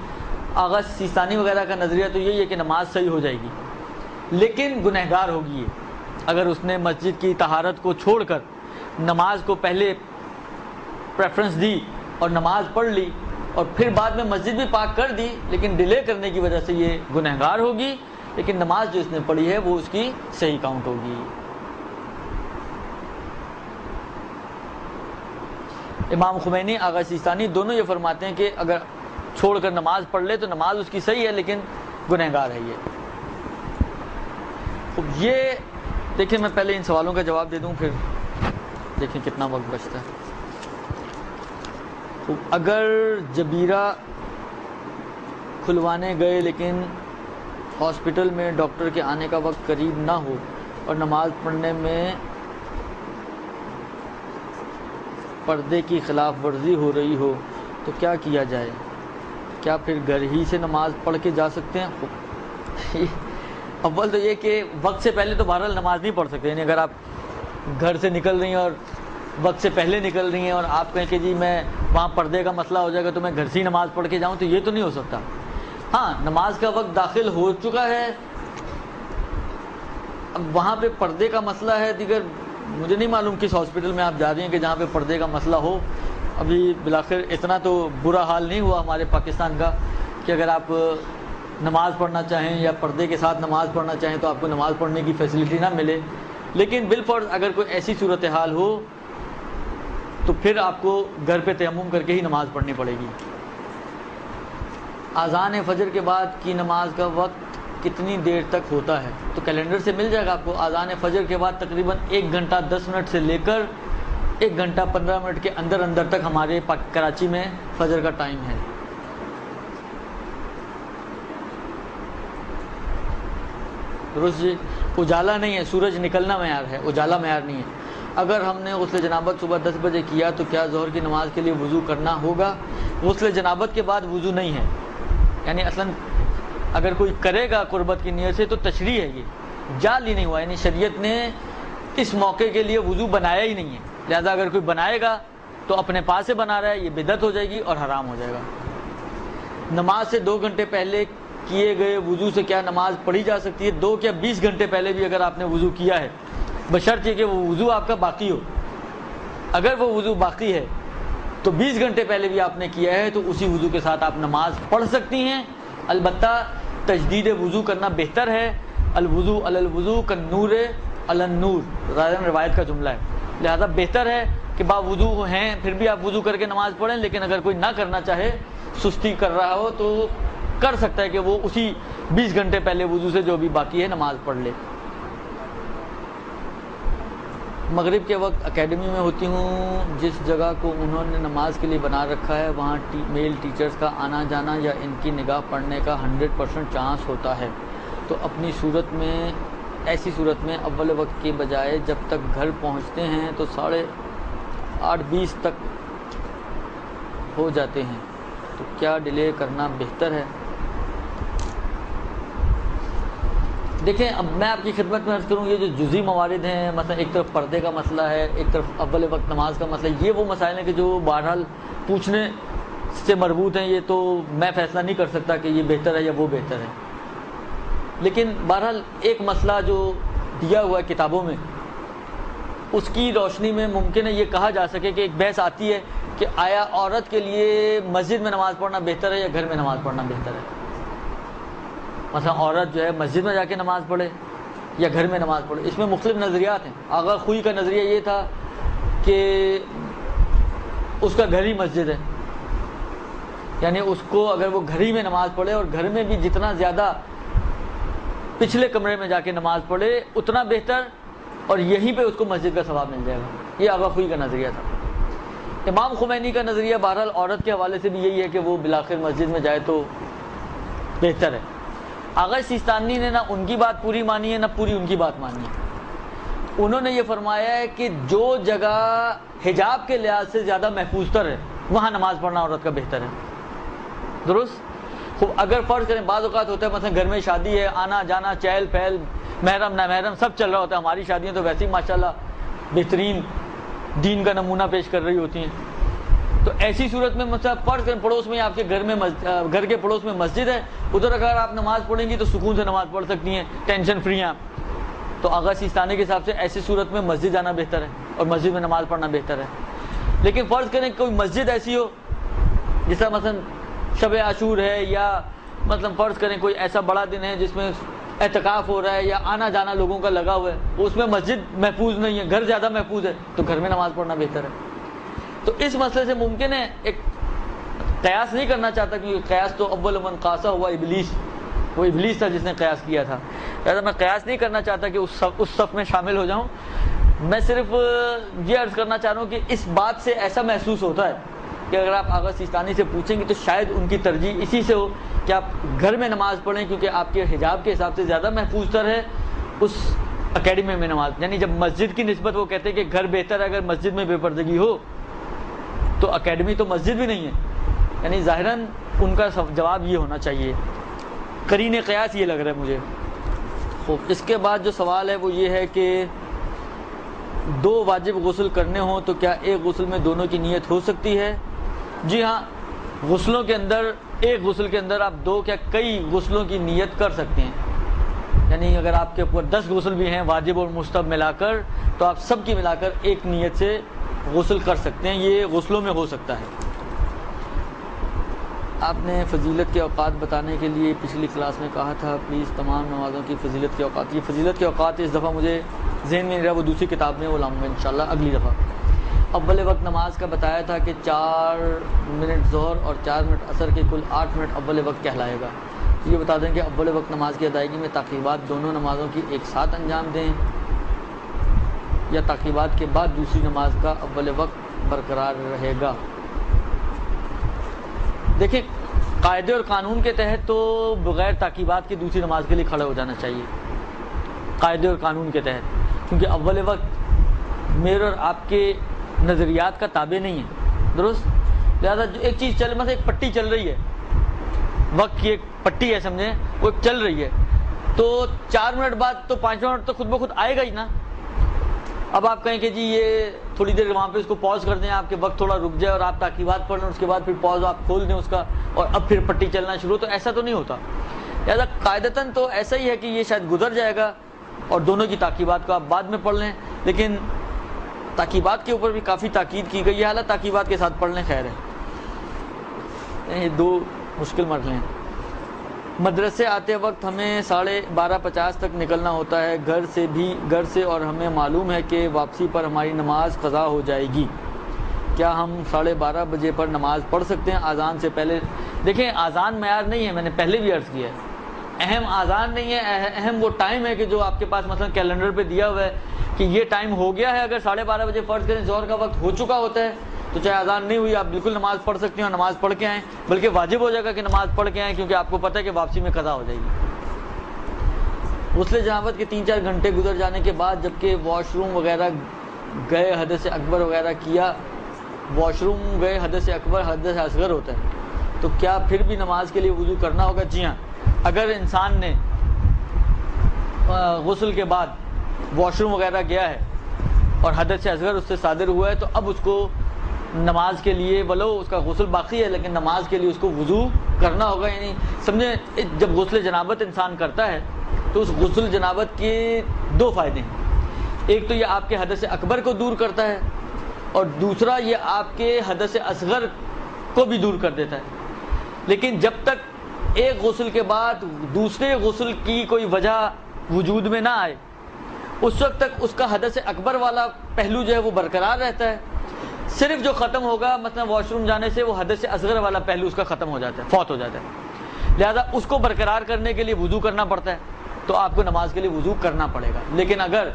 آغا سیستانی وغیرہ کا نظریہ تو یہی ہے کہ نماز صحیح ہو جائے گی، لیکن گنہگار ہوگی یہ اگر اس نے مسجد کی طہارت کو چھوڑ کر نماز کو پہلے پریفرنس دی اور نماز پڑھ لی اور پھر بعد میں مسجد بھی پاک کر دی، لیکن ڈیلے کرنے کی وجہ سے یہ گنہگار ہوگی، لیکن نماز جو اس نے پڑھی ہے وہ اس کی صحیح کاؤنٹ ہوگی۔ امام خمینی، آغا سیستانی دونوں یہ فرماتے ہیں کہ اگر چھوڑ کر نماز پڑھ لے تو نماز اس کی صحیح ہے لیکن گنہگار ہے یہ۔ یہ دیکھیں میں پہلے ان سوالوں کا جواب دے دوں پھر دیکھیں کتنا وقت بچتا ہے۔ اگر جبیرہ کھلوانے گئے لیکن ہاسپٹل میں ڈاکٹر کے آنے کا وقت قریب نہ ہو اور نماز پڑھنے میں پردے کی خلاف ورزی ہو رہی ہو تو کیا کیا جائے؟ کیا پھر گھر ہی سے نماز پڑھ کے جا سکتے ہیں؟ اول تو یہ کہ وقت سے پہلے تو بہرحال نماز نہیں پڑھ سکتے، یعنی اگر آپ گھر سے نکل رہی ہیں اور وقت سے پہلے نکل رہی ہیں اور آپ کہیں کہ جی میں وہاں پردے کا مسئلہ ہو جائے گا تو میں گھر سے ہی نماز پڑھ کے جاؤں، تو یہ تو نہیں ہو سکتا۔ ہاں نماز کا وقت داخل ہو چکا ہے، اب وہاں پہ پردے کا مسئلہ ہے دیگر، مجھے نہیں معلوم کس ہاسپٹل میں آپ جا رہی ہیں کہ جہاں پہ پردے کا مسئلہ ہو۔ ابھی بالآخر اتنا تو برا حال نہیں ہوا ہمارے پاکستان کا کہ اگر آپ نماز پڑھنا چاہیں یا پردے کے ساتھ نماز پڑھنا چاہیں تو آپ کو نماز پڑھنے کی فیسلٹی نہ ملے، لیکن بالفرض اگر کوئی ایسی صورتحال ہو تو پھر آپ کو گھر پہ تیمم کر کے ہی نماز پڑھنی پڑے گی۔ اذان فجر کے بعد کی نماز کا وقت کتنی دیر تک ہوتا ہے؟ تو کیلنڈر سے مل جائے گا آپ کو۔ اذان فجر کے بعد تقریباً 1 گھنٹہ 10 منٹ سے لے کر 1 گھنٹہ 15 منٹ کے اندر تک ہمارے کراچی میں فجر کا ٹائم ہے۔ درست جی، اجالا نہیں ہے، سورج نکلنا معیار ہے، اجالا معیار نہیں ہے۔ اگر ہم نے غسل جنابت صبح 10 بجے کیا تو کیا ظہر کی نماز کے لیے وضو کرنا ہوگا؟ غسل جنابت کے بعد وضو نہیں ہے، یعنی اصلاً اگر کوئی کرے گا قربت کی نیت سے تو تشریع ہے، یہ جعل ہی نہیں ہوا، یعنی شریعت نے اس موقع کے لیے وضو بنایا ہی نہیں ہے، لہذا اگر کوئی بنائے گا تو اپنے پاس سے بنا رہا ہے، یہ بدعت ہو جائے گی اور حرام ہو جائے گا۔ نماز سے 2 گھنٹے پہلے کیے گئے وضو سے کیا نماز پڑھی جا سکتی ہے؟ 2 یا 20 گھنٹے پہلے بھی اگر آپ نے وضو کیا ہے، بشرط یہ کہ وہ وضو آپ کا باقی ہو۔ اگر وہ وضو باقی ہے تو 20 گھنٹے پہلے بھی آپ نے کیا ہے تو اسی وضو کے ساتھ آپ نماز پڑھ سکتی ہیں، البتہ تجدید وضو کرنا بہتر ہے۔ الوضو علی الوضو کالنور علی النور روایت کا جملہ ہے، لہذا بہتر ہے کہ باوضو ہیں پھر بھی آپ وضو کر کے نماز پڑھیں، لیکن اگر کوئی نہ کرنا چاہے، سستی کر رہا ہو، تو کر سکتا ہے کہ وہ اسی 20 گھنٹے پہلے وضو سے جو بھی باقی ہے نماز پڑھ لے۔ مغرب کے وقت اکیڈمی میں ہوتی ہوں، جس جگہ کو انہوں نے نماز کے لیے بنا رکھا ہے وہاں میل ٹیچرز کا آنا جانا یا ان کی نگاہ پڑنے کا 100% چانس ہوتا ہے، تو اپنی ایسی صورت میں اول وقت کے بجائے جب تک گھر پہنچتے ہیں تو 8:20 تک ہو جاتے ہیں، تو کیا ڈیلے کرنا بہتر ہے؟ دیکھیں اب میں آپ کی خدمت میں عرض کروں، یہ جو جزئی موارد ہیں، مثلا ایک طرف پردے کا مسئلہ ہے، ایک طرف اول وقت نماز کا مسئلہ ہے، یہ وہ مسائل ہیں کہ جو بہرحال پوچھنے سے مربوط ہیں، یہ تو میں فیصلہ نہیں کر سکتا کہ یہ بہتر ہے یا وہ بہتر ہے، لیکن بہرحال ایک مسئلہ جو دیا ہوا ہے کتابوں میں، اس کی روشنی میں ممکن ہے یہ کہا جا سکے کہ ایک بحث آتی ہے کہ آیا عورت کے لیے مسجد میں نماز پڑھنا بہتر ہے یا گھر میں نماز پڑھنا بہتر ہے. مثلا عورت جو ہے مسجد میں جا کے نماز پڑھے یا گھر میں نماز پڑھے, اس میں مختلف نظریات ہیں. آغا خوئی کا نظریہ یہ تھا کہ اس کا گھر ہی مسجد ہے, یعنی اس کو اگر وہ گھر ہی میں نماز پڑھے اور گھر میں بھی جتنا زیادہ پچھلے کمرے میں جا کے نماز پڑھے اتنا بہتر, اور یہیں پہ اس کو مسجد کا ثواب مل جائے گا. یہ آغا خوئی کا نظریہ تھا. امام خمینی کا نظریہ بہرحال عورت کے حوالے سے بھی یہی ہے کہ وہ بالآخر مسجد میں جائے تو بہتر ہے. آغا سیستانی نے نہ ان کی بات پوری مانی ہے نہ پوری ان کی بات مانی ہے. انہوں نے یہ فرمایا ہے کہ جو جگہ حجاب کے لحاظ سے زیادہ محفوظ تر ہے وہاں نماز پڑھنا عورت کا بہتر ہے. درست. خوب اگر فرض کریں بعض اوقات ہوتا ہے مثلا گھر میں شادی ہے, آنا جانا چہل پہل محرم نہ محرم سب چل رہا ہوتا ہے. ہماری شادیاں تو ویسے ہی ماشاءاللہ بہترین دین کا نمونہ پیش کر رہی ہوتی ہیں. تو ایسی صورت میں مثلا فرض کریں پڑوس میں آپ کے گھر کے پڑوس میں مسجد ہے, ادھر اگر آپ نماز پڑھیں گی تو سکون سے نماز پڑھ سکتی ہیں, ٹینشن فری ہیں آپ. تو آغا سیستانی کے حساب سے ایسی صورت میں مسجد جانا بہتر ہے اور مسجد میں نماز پڑھنا بہتر ہے. لیکن فرض کریں کوئی مسجد ایسی ہو جس طرح مثلا شب عاشور ہے, یا مطلب فرض کریں کوئی ایسا بڑا دن ہے جس میں اعتکاف ہو رہا ہے یا آنا جانا لوگوں کا لگا ہوا ہے, اس میں مسجد محفوظ نہیں ہے, گھر زیادہ محفوظ ہے, تو گھر میں نماز پڑھنا بہتر ہے. تو اس مسئلے سے ممکن ہے ایک قیاس نہیں کرنا چاہتا, کیونکہ قیاس تو اول من قاسا ہوا ابلیس, وہ ابلیس تھا جس نے قیاس کیا تھا. لہٰذا میں قیاس نہیں کرنا چاہتا کہ اس صف میں شامل ہو جاؤں. میں صرف یہ عرض کرنا چاہ رہا ہوں کہ اس بات سے ایسا محسوس ہوتا ہے کہ اگر آپ آغا سیستانی سے پوچھیں گے تو شاید ان کی ترجیح اسی سے ہو کہ آپ گھر میں نماز پڑھیں, کیونکہ آپ کے حجاب کے حساب سے زیادہ محفوظ تر ہے اس اکیڈمی میں نماز. یعنی جب مسجد کی نسبت وہ کہتے ہیں کہ گھر بہتر ہے اگر مسجد میں بے پردگی ہو, تو اکیڈمی تو مسجد بھی نہیں ہے. یعنی ظاہراً ان کا جواب یہ ہونا چاہیے. قرین قیاس یہ لگ رہا ہے مجھے. خوب, اس کے بعد جو سوال ہے وہ یہ ہے کہ 2 واجب غسل کرنے ہوں تو کیا ایک غسل میں دونوں کی نیت ہو سکتی ہے؟ جی ہاں, غسلوں کے اندر ایک غسل کے اندر آپ 2 کیا کئی غسلوں کی نیت کر سکتے ہیں. یعنی اگر آپ کے اوپر 10 غسل بھی ہیں واجب اور مستحب ملا کر, تو آپ سب کی ملا کر ایک نیت سے غسل کر سکتے ہیں. یہ غسلوں میں ہو سکتا ہے. آپ نے فضیلت کے اوقات بتانے کے لیے پچھلی کلاس میں کہا تھا, پلیز تمام نمازوں کی فضیلت کے اوقات. یہ فضیلت کے اوقات اس دفعہ مجھے ذہن میں نہیں رہا, وہ دوسری کتاب میں وہ لاؤں گا انشاءاللہ اگلی دفعہ. اول وقت نماز کا بتایا تھا کہ 4 منٹ ظہر اور 4 منٹ عصر کے کل 8 منٹ اول وقت کہلائے گا. یہ بتا دیں کہ اول وقت نماز کی ادائیگی میں تعقیبات دونوں نمازوں کی ایک ساتھ انجام دیں یا تعقیبات کے بعد دوسری نماز کا اول وقت برقرار رہے گا؟ دیکھیں, قاعدے اور قانون کے تحت تو بغیر تعقیبات کی دوسری نماز کے لیے کھڑے ہو جانا چاہیے, قاعدے اور قانون کے تحت, کیونکہ اول وقت میرے اور آپ کے نظریات کا تابع نہیں ہے. درست. لہٰذا جو ایک چیز چل, مثلا ایک پٹی چل رہی ہے, وقت کی ایک پٹی ہے سمجھیں, وہ ایک چل رہی ہے, تو 4 منٹ بعد تو 5 منٹ تو خود بخود آئے گا ہی نا. اب آپ کہیں کہ جی یہ تھوڑی دیر وہاں پہ اس کو پاز کر دیں, آپ کے وقت تھوڑا رک جائے اور آپ تعقیبات پڑھ لیں, اس کے بعد پھر پاز آپ کھول دیں اس کا اور اب پھر پٹی چلنا شروع, تو ایسا تو نہیں ہوتا. لہٰذا قاعدتاً تو ایسا ہی ہے کہ یہ شاید گزر جائے گا اور دونوں کی تعقیبات کو آپ بعد میں پڑھ لیں. لیکن تعقیبات کے اوپر بھی کافی تاکید کی گئی ہے, حالانکہ تعقیبات کے ساتھ پڑھ لیں خیر ہے. یہ 2 مشکل مرحلے ہیں. مدرسے آتے وقت ہمیں 12:30 تک نکلنا ہوتا ہے گھر سے اور ہمیں معلوم ہے کہ واپسی پر ہماری نماز قضا ہو جائے گی. کیا ہم 12:30 بجے پر نماز پڑھ سکتے ہیں آذان سے پہلے؟ دیکھیں, آذان معیار نہیں ہے, میں نے پہلے بھی عرض کیا ہے. اہم آذان نہیں ہے, اہم وہ ٹائم ہے کہ جو آپ کے پاس مثلا کیلنڈر پہ دیا ہوا ہے کہ یہ ٹائم ہو گیا ہے. اگر 12:30 بجے فرض کریں ظہر کا وقت ہو چکا ہوتا ہے تو چاہے اذان نہیں ہوئی آپ بالکل نماز پڑھ سکتے ہیں اور نماز پڑھ کے آئیں, بلکہ واجب ہو جائے گا کہ نماز پڑھ کے آئیں, کیونکہ آپ کو پتہ ہے کہ واپسی میں قضا ہو جائے گی. غسل جنابت کے 3-4 گھنٹے گزر جانے کے بعد جبکہ واش روم وغیرہ گئے, حدث اکبر وغیرہ کیا, واش روم گئے, حدث اکبر حدث اصغر ہوتا ہے, تو کیا پھر بھی نماز کے لیے وضو کرنا ہوگا؟ جی ہاں, اگر انسان نے غسل کے بعد واش روم وغیرہ گیا ہے اور حدث اصغر اس سے صادر ہوا ہے تو اب اس کو نماز کے لیے ولو اس کا غسل باقی ہے لیکن نماز کے لیے اس کو وضو کرنا ہوگا. یعنی سمجھیں, جب غسل جنابت انسان کرتا ہے تو اس غسل جنابت کے 2 فائدے ہیں. ایک تو یہ آپ کے حدث اکبر کو دور کرتا ہے, اور دوسرا یہ آپ کے حدث اصغر کو بھی دور کر دیتا ہے. لیکن جب تک ایک غسل کے بعد دوسرے غسل کی کوئی وجہ وجود میں نہ آئے اس وقت تک اس کا حدث اکبر والا پہلو جو ہے وہ برقرار رہتا ہے. صرف جو ختم ہوگا مثلا واش روم جانے سے وہ حدث اصغر والا پہلو اس کا ختم ہو جاتا ہے, فوت ہو جاتا ہے. لہذا اس کو برقرار کرنے کے لیے وضو کرنا پڑتا ہے, تو آپ کو نماز کے لیے وضو کرنا پڑے گا. لیکن اگر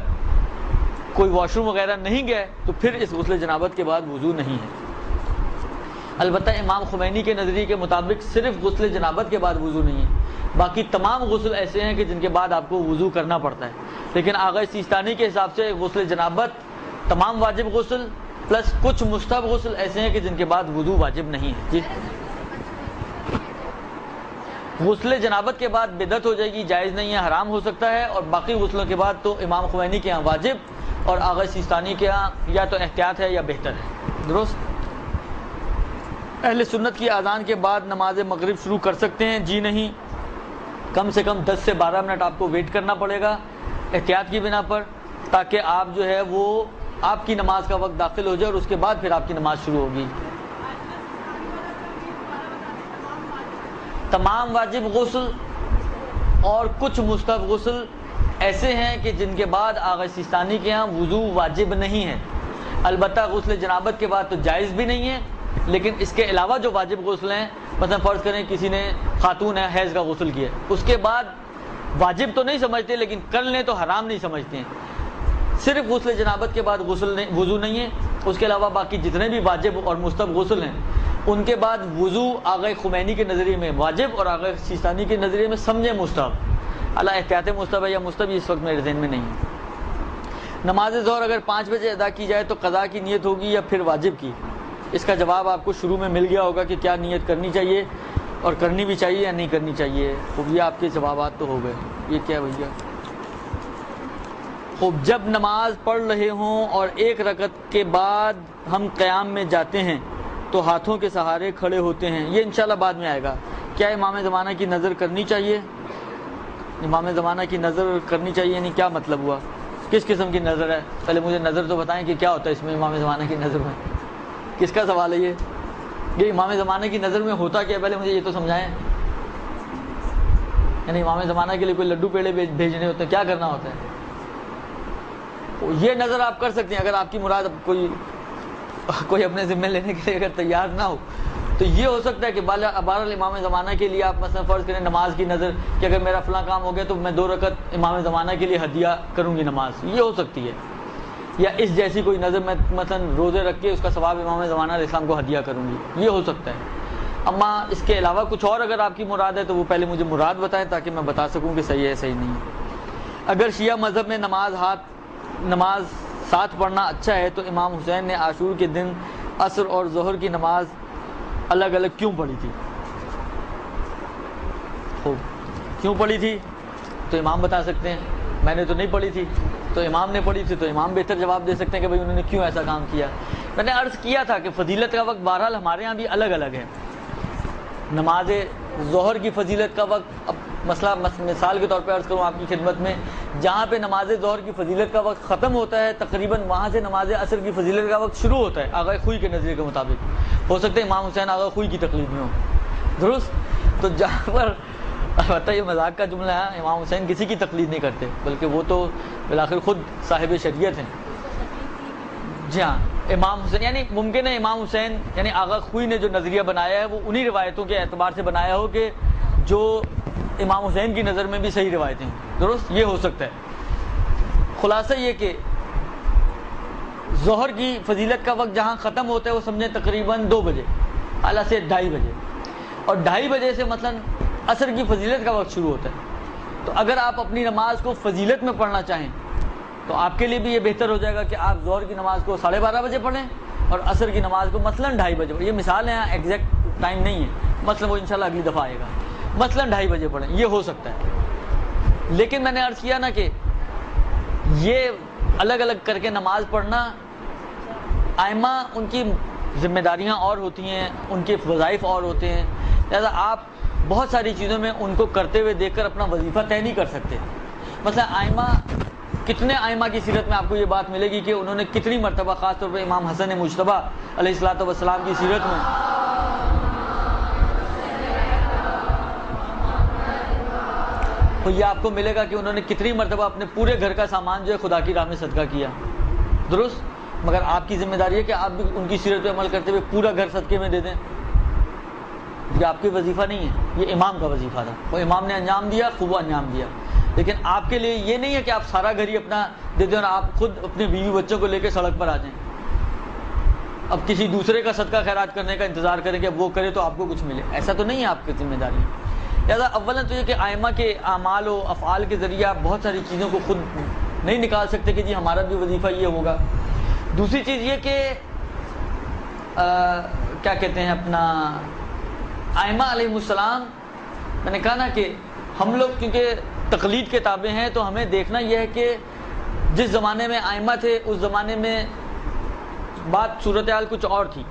کوئی واش روم وغیرہ نہیں گیا تو پھر اس غسل جنابت کے بعد وضو نہیں ہے. البتہ امام خمینی کے نظریے کے مطابق صرف غسل جنابت کے بعد وضو نہیں ہے, باقی تمام غسل ایسے ہیں کہ جن کے بعد آپ کو وضو کرنا پڑتا ہے. لیکن آغا سیستانی کے حساب سے غسل جنابت تمام واجب غسل پلس کچھ مستحب غسل ایسے ہیں کہ جن کے بعد وضو واجب نہیں ہے. جی, غسل جنابت کے بعد بدعت ہو جائے گی, جائز نہیں ہے, حرام ہو سکتا ہے. اور باقی غسلوں کے بعد تو امام خمینی کے ہاں واجب اور آغا سیستانی کے ہاں یا تو احتیاط ہے یا بہتر ہے. درست. اہل سنت کی اذان کے بعد نماز مغرب شروع کر سکتے ہیں؟ جی نہیں, کم سے کم 10 سے 12 منٹ آپ کو ویٹ کرنا پڑے گا احتیاط کی بنا پر, تاکہ آپ جو ہے وہ آپ کی نماز کا وقت داخل ہو جائے اور اس کے بعد پھر آپ کی نماز شروع ہوگی. تمام واجب غسل اور کچھ مستحب غسل ایسے ہیں کہ جن کے بعد آغا سیستانی کے ہاں وضو واجب نہیں ہے. البتہ غسل جنابت کے بعد تو جائز بھی نہیں ہے, لیکن اس کے علاوہ جو واجب غسل ہیں, مثلا فرض کریں کسی نے خاتون ہے حیض کا غسل کیا, اس کے بعد واجب تو نہیں سمجھتے لیکن کر لیں تو حرام نہیں سمجھتے ہیں. صرف غسل جنابت کے بعد وضو نہیں ہے. اس کے علاوہ باقی جتنے بھی واجب اور مستحب غسل ہیں ان کے بعد وضو آغا خمینی کے نظریے میں واجب اور آغا سیستانی کے نظریے میں سمجھے مستحب. اللہ احتیاط مستحب ہے یا مستحب اس وقت میرے ذہن میں نہیں ہے. نماز ظہر اگر 5 بجے ادا کی جائے تو قضا کی نیت ہوگی یا پھر واجب کی؟ اس کا جواب آپ کو شروع میں مل گیا ہوگا کہ کیا نیت کرنی چاہیے اور کرنی بھی چاہیے یا نہیں کرنی چاہیے. خوب یہ آپ کے جوابات تو ہو گئے. یہ کیا بھیا؟ خوب, جب نماز پڑھ رہے ہوں اور ایک رکعت کے بعد ہم قیام میں جاتے ہیں تو ہاتھوں کے سہارے کھڑے ہوتے ہیں, یہ انشاءاللہ بعد میں آئے گا. کیا امام زمانہ کی نظر کرنی چاہیے؟ امام زمانہ کی نظر کرنی چاہیے یعنی کیا مطلب ہوا؟ کس قسم کی نظر ہے؟ پہلے مجھے نظر تو بتائیں کہ کیا ہوتا ہے اس میں امام زمانہ کی نظر میں. کس کا سوال ہے یہ امام زمانہ کی نظر میں ہوتا کیا؟ پہلے مجھے یہ تو سمجھائیں. یعنی امام زمانہ کے لیے کوئی لڈو پیڑے بھیجنے ہوتے ہیں, کیا کرنا ہوتا ہے؟ یہ نظر آپ کر سکتے ہیں اگر آپ کی مراد کوئی اپنے ذمہ لینے کے لیے اگر تیار نہ ہو تو یہ ہو سکتا ہے کہ بہرحال امام زمانہ کے لیے آپ مثلا فرض کریں نماز کی نظر کہ اگر میرا فلاں کام ہو گیا تو میں 2 رکعت امام زمانہ کے لیے ہدیہ کروں گی نماز, یہ ہو سکتی ہے. یا اس جیسی کوئی نظر میں مثلا روزے رکھ کے اس کا ثواب امام زمانہ علیہ السلام کو ہدیہ کروں گی, یہ ہو سکتا ہے. اما اس کے علاوہ کچھ اور اگر آپ کی مراد ہے تو وہ پہلے مجھے مراد بتائیں تاکہ میں بتا سکوں کہ صحیح ہے صحیح نہیں ہے. اگر شیعہ مذہب میں نماز ساتھ پڑھنا اچھا ہے تو امام حسین نے عاشور کے دن عصر اور ظہر کی نماز الگ الگ کیوں پڑھی تھی؟ کیوں پڑھی تھی تو امام بتا سکتے ہیں, میں نے تو نہیں پڑھی تھی, تو امام نے پڑھی تھی تو امام بہتر جواب دے سکتے ہیں کہ بھائی انہوں نے کیوں ایسا کام کیا. میں نے عرض کیا تھا کہ فضیلت کا وقت بہرحال ہمارے ہاں بھی الگ الگ ہے. نماز ظہر کی فضیلت کا وقت, اب مسئلہ مثال کے طور پہ عرض کروں آپ کی خدمت میں, جہاں پہ نماز ظہر کی فضیلت کا وقت ختم ہوتا ہے تقریباً وہاں سے نماز عصر کی فضیلت کا وقت شروع ہوتا ہے آغا خوئی کے نظریے کے مطابق. ہو سکتا ہے امام حسین آغا خوئی کی تقلید میں ہو, درست. تو جہاں پر البتہ یہ مذاق کا جملہ ہے, امام حسین کسی کی تقلید نہیں کرتے بلکہ وہ تو بالآخر خود صاحب شریعت ہیں. جی ہاں, امام حسین یعنی ممکن ہے امام حسین یعنی آغا خوئی نے جو نظریہ بنایا ہے وہ انہی روایتوں کے اعتبار سے بنایا ہو کہ جو امام حسین کی نظر میں بھی صحیح روایتیں ہیں, درست. یہ ہو سکتا ہے. خلاصہ یہ کہ ظہر کی فضیلت کا وقت جہاں ختم ہوتا ہے وہ سمجھیں تقریباً 2 بجے اعلیٰ سے 2:30 بجے, اور 2:30 بجے سے مثلاً عصر کی فضیلت کا وقت شروع ہوتا ہے. تو اگر آپ اپنی نماز کو فضیلت میں پڑھنا چاہیں تو آپ کے لیے بھی یہ بہتر ہو جائے گا کہ آپ ظہر کی نماز کو 12:30 بجے پڑھیں اور عصر کی نماز کو مثلاً 2:30 بجے پڑھیں. یہ مثال ہے, ایگزیکٹ ٹائم نہیں ہے, مثلاً وہ انشاءاللہ اگلی دفعہ آئے گا, مثلاً 2:30 بجے پڑھیں, یہ ہو سکتا ہے. لیکن میں نے عرض کیا نا کہ یہ الگ الگ کر کے نماز پڑھنا, ائمہ ان کی ذمہ داریاں اور ہوتی ہیں, ان کے وظائف اور ہوتے ہیں, لہذا آپ بہت ساری چیزوں میں ان کو کرتے ہوئے دیکھ کر اپنا وظیفہ طے نہیں کر سکتے. مثلا ائمہ کتنے ائمہ کی سیرت میں آپ کو یہ بات ملے گی کہ انہوں نے کتنی مرتبہ، خاص طور پہ امام حسن مجتبیٰ علیہ الصلوۃ والسلام کی سیرت میں تو یہ آپ کو ملے گا کہ انہوں نے کتنی مرتبہ اپنے پورے گھر کا سامان جو ہے خدا کی راہ میں صدقہ کیا، درست؟ مگر آپ کی ذمہ داری ہے کہ آپ بھی ان کی سیرت پہ عمل کرتے ہوئے پورا گھر صدقے میں دے دیں. یہ آپ کی وظیفہ نہیں ہے، یہ امام کا وظیفہ تھا. وہ امام نے انجام دیا، خوب انجام دیا. لیکن آپ کے لیے یہ نہیں ہے کہ آپ سارا گھر ہی اپنا دے دیں اور آپ خود اپنے بیوی بچوں کو لے کے سڑک پر آ جائیں. اب کسی دوسرے کا صدقہ خیرات کرنے کا انتظار کریں کہ وہ کرے تو آپ کو کچھ ملے، ایسا تو نہیں ہے آپ کی ذمہ داری. لہٰذا اولا تو یہ کہ ائمہ کے اعمال و افعال کے ذریعے آپ بہت ساری چیزوں کو خود نہیں نکال سکتے کہ جی ہمارا بھی وظیفہ یہ ہوگا. دوسری چیز یہ کہ کیا کہتے ہیں اپنا ائمہ علیہ السلام، میں نے کہا نا کہ ہم لوگ کیونکہ تقلید کے تابع ہیں تو ہمیں دیکھنا یہ ہے کہ جس زمانے میں ائمہ تھے اس زمانے میں بات صورتحال کچھ اور تھی.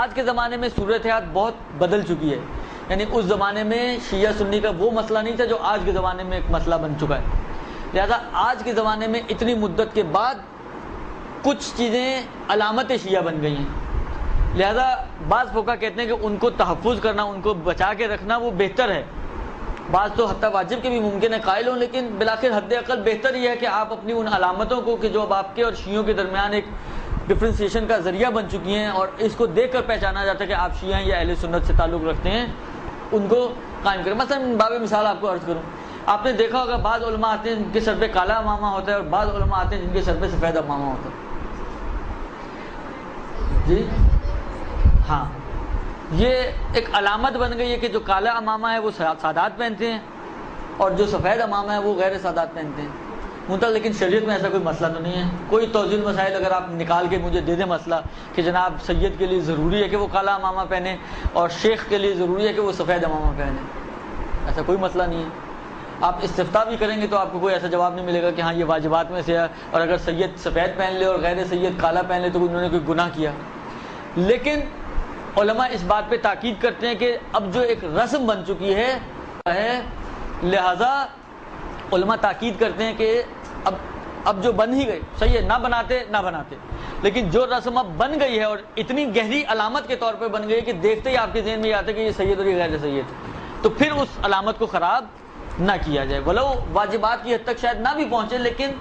آج کے زمانے میں صورتحال بہت بدل چکی ہے. یعنی اس زمانے میں شیعہ سنی کا وہ مسئلہ نہیں تھا جو آج کے زمانے میں ایک مسئلہ بن چکا ہے. لہذا آج کے زمانے میں اتنی مدت کے بعد کچھ چیزیں علامت شیعہ بن گئی ہیں. لہذا بعض فقہا کہتے ہیں کہ ان کو تحفظ کرنا، ان کو بچا کے رکھنا وہ بہتر ہے. بعض تو حتیٰ واجب کے بھی ممکن ہے قائل ہوں، لیکن بالآخر حد اقل بہتر یہ ہے کہ آپ اپنی ان علامتوں کو کہ جو اب آپ کے اور شیعوں کے درمیان ایک ڈفرینسیشن کا ذریعہ بن چکی ہیں اور اس کو دیکھ کر پہچانا جاتا ہے کہ آپ شیعہ ہیں یا اہل سنت سے تعلق رکھتے ہیں، ان کو قائم کریں. مثلا باب مثال آپ کو عرض کروں، آپ نے دیکھا ہوگا بعض علماء آتے ہیں جن کے سر پہ کالا امامہ ہوتا ہے اور بعض علماء آتے ہیں جن کے سر پہ سفید امامہ ہوتا ہے. جی ہاں، یہ ایک علامت بن گئی ہے کہ جو کالا امامہ ہے وہ سادات پہنتے ہیں اور جو سفید امامہ ہے وہ غیر سادات پہنتے ہیں. لیکن شریعت میں ایسا کوئی مسئلہ تو نہیں ہے. کوئی توضیح مسائل اگر آپ نکال کے مجھے دے دیں مسئلہ کہ جناب سید کے لیے ضروری ہے کہ وہ کالا امامہ پہنے اور شیخ کے لیے ضروری ہے کہ وہ سفید امامہ پہنے، ایسا کوئی مسئلہ نہیں ہے. آپ استفتاء بھی کریں گے تو آپ کو کوئی ایسا جواب نہیں ملے گا کہ ہاں یہ واجبات میں سے ہے اور اگر سید سفید پہن لے اور غیر سید کالا پہن لے تو انہوں نے کوئی گناہ کیا. لیکن علماء اس بات پہ تاکید کرتے ہیں کہ اب جو ایک رسم بن چکی ہے لہذا علماء تاکید کرتے ہیں کہ اب جو بن ہی گئی صحیح ہے، نہ بناتے لیکن جو رسم اب بن گئی ہے اور اتنی گہری علامت کے طور پہ بن گئی کہ دیکھتے ہی آپ کے ذہن میں یہ آتا ہے کہ یہ سید اور یہ غیر سید، تو پھر اس علامت کو خراب نہ کیا جائے. ولو واجبات کی حد تک شاید نہ بھی پہنچے لیکن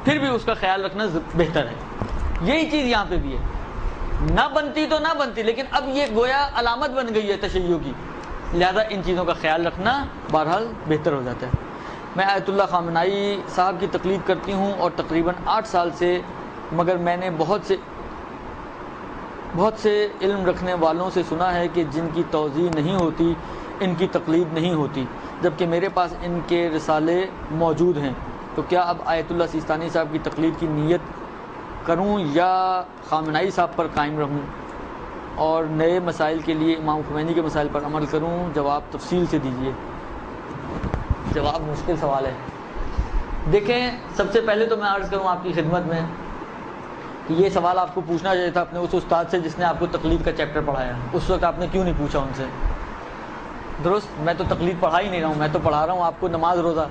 پھر بھی اس کا خیال رکھنا بہتر ہے. یہی چیز یہاں پہ بھی ہے، نہ بنتی تو نہ بنتی لیکن اب یہ گویا علامت بن گئی ہے تشیع کی، لہذا ان چیزوں کا خیال رکھنا بہرحال بہتر ہو جاتا ہے. میں آیت اللہ خامنائی صاحب کی تقلید کرتی ہوں اور تقریباً 8 سال سے، مگر میں نے بہت سے علم رکھنے والوں سے سنا ہے کہ جن کی توضیح نہیں ہوتی ان کی تقلید نہیں ہوتی، جبکہ میرے پاس ان کے رسالے موجود ہیں. تو کیا اب آیت اللہ سیستانی صاحب کی تقلید کی نیت کروں یا خامنائی صاحب پر قائم رہوں اور نئے مسائل کے لیے امام خمینی کے مسائل پر عمل کروں؟ جواب تفصیل سے دیجیے. جواب مشکل سوال ہے. دیکھیں، سب سے پہلے تو میں عرض کروں آپ کی خدمت میں کہ یہ سوال آپ کو پوچھنا چاہیے تھا اپنے اس استاد سے جس نے آپ کو تقلید کا چیپٹر پڑھایا. اس وقت آپ نے کیوں نہیں پوچھا ان سے؟ درست، میں تو تقلید پڑھا ہی نہیں رہا ہوں، میں تو پڑھا رہا ہوں آپ کو نماز روزہ.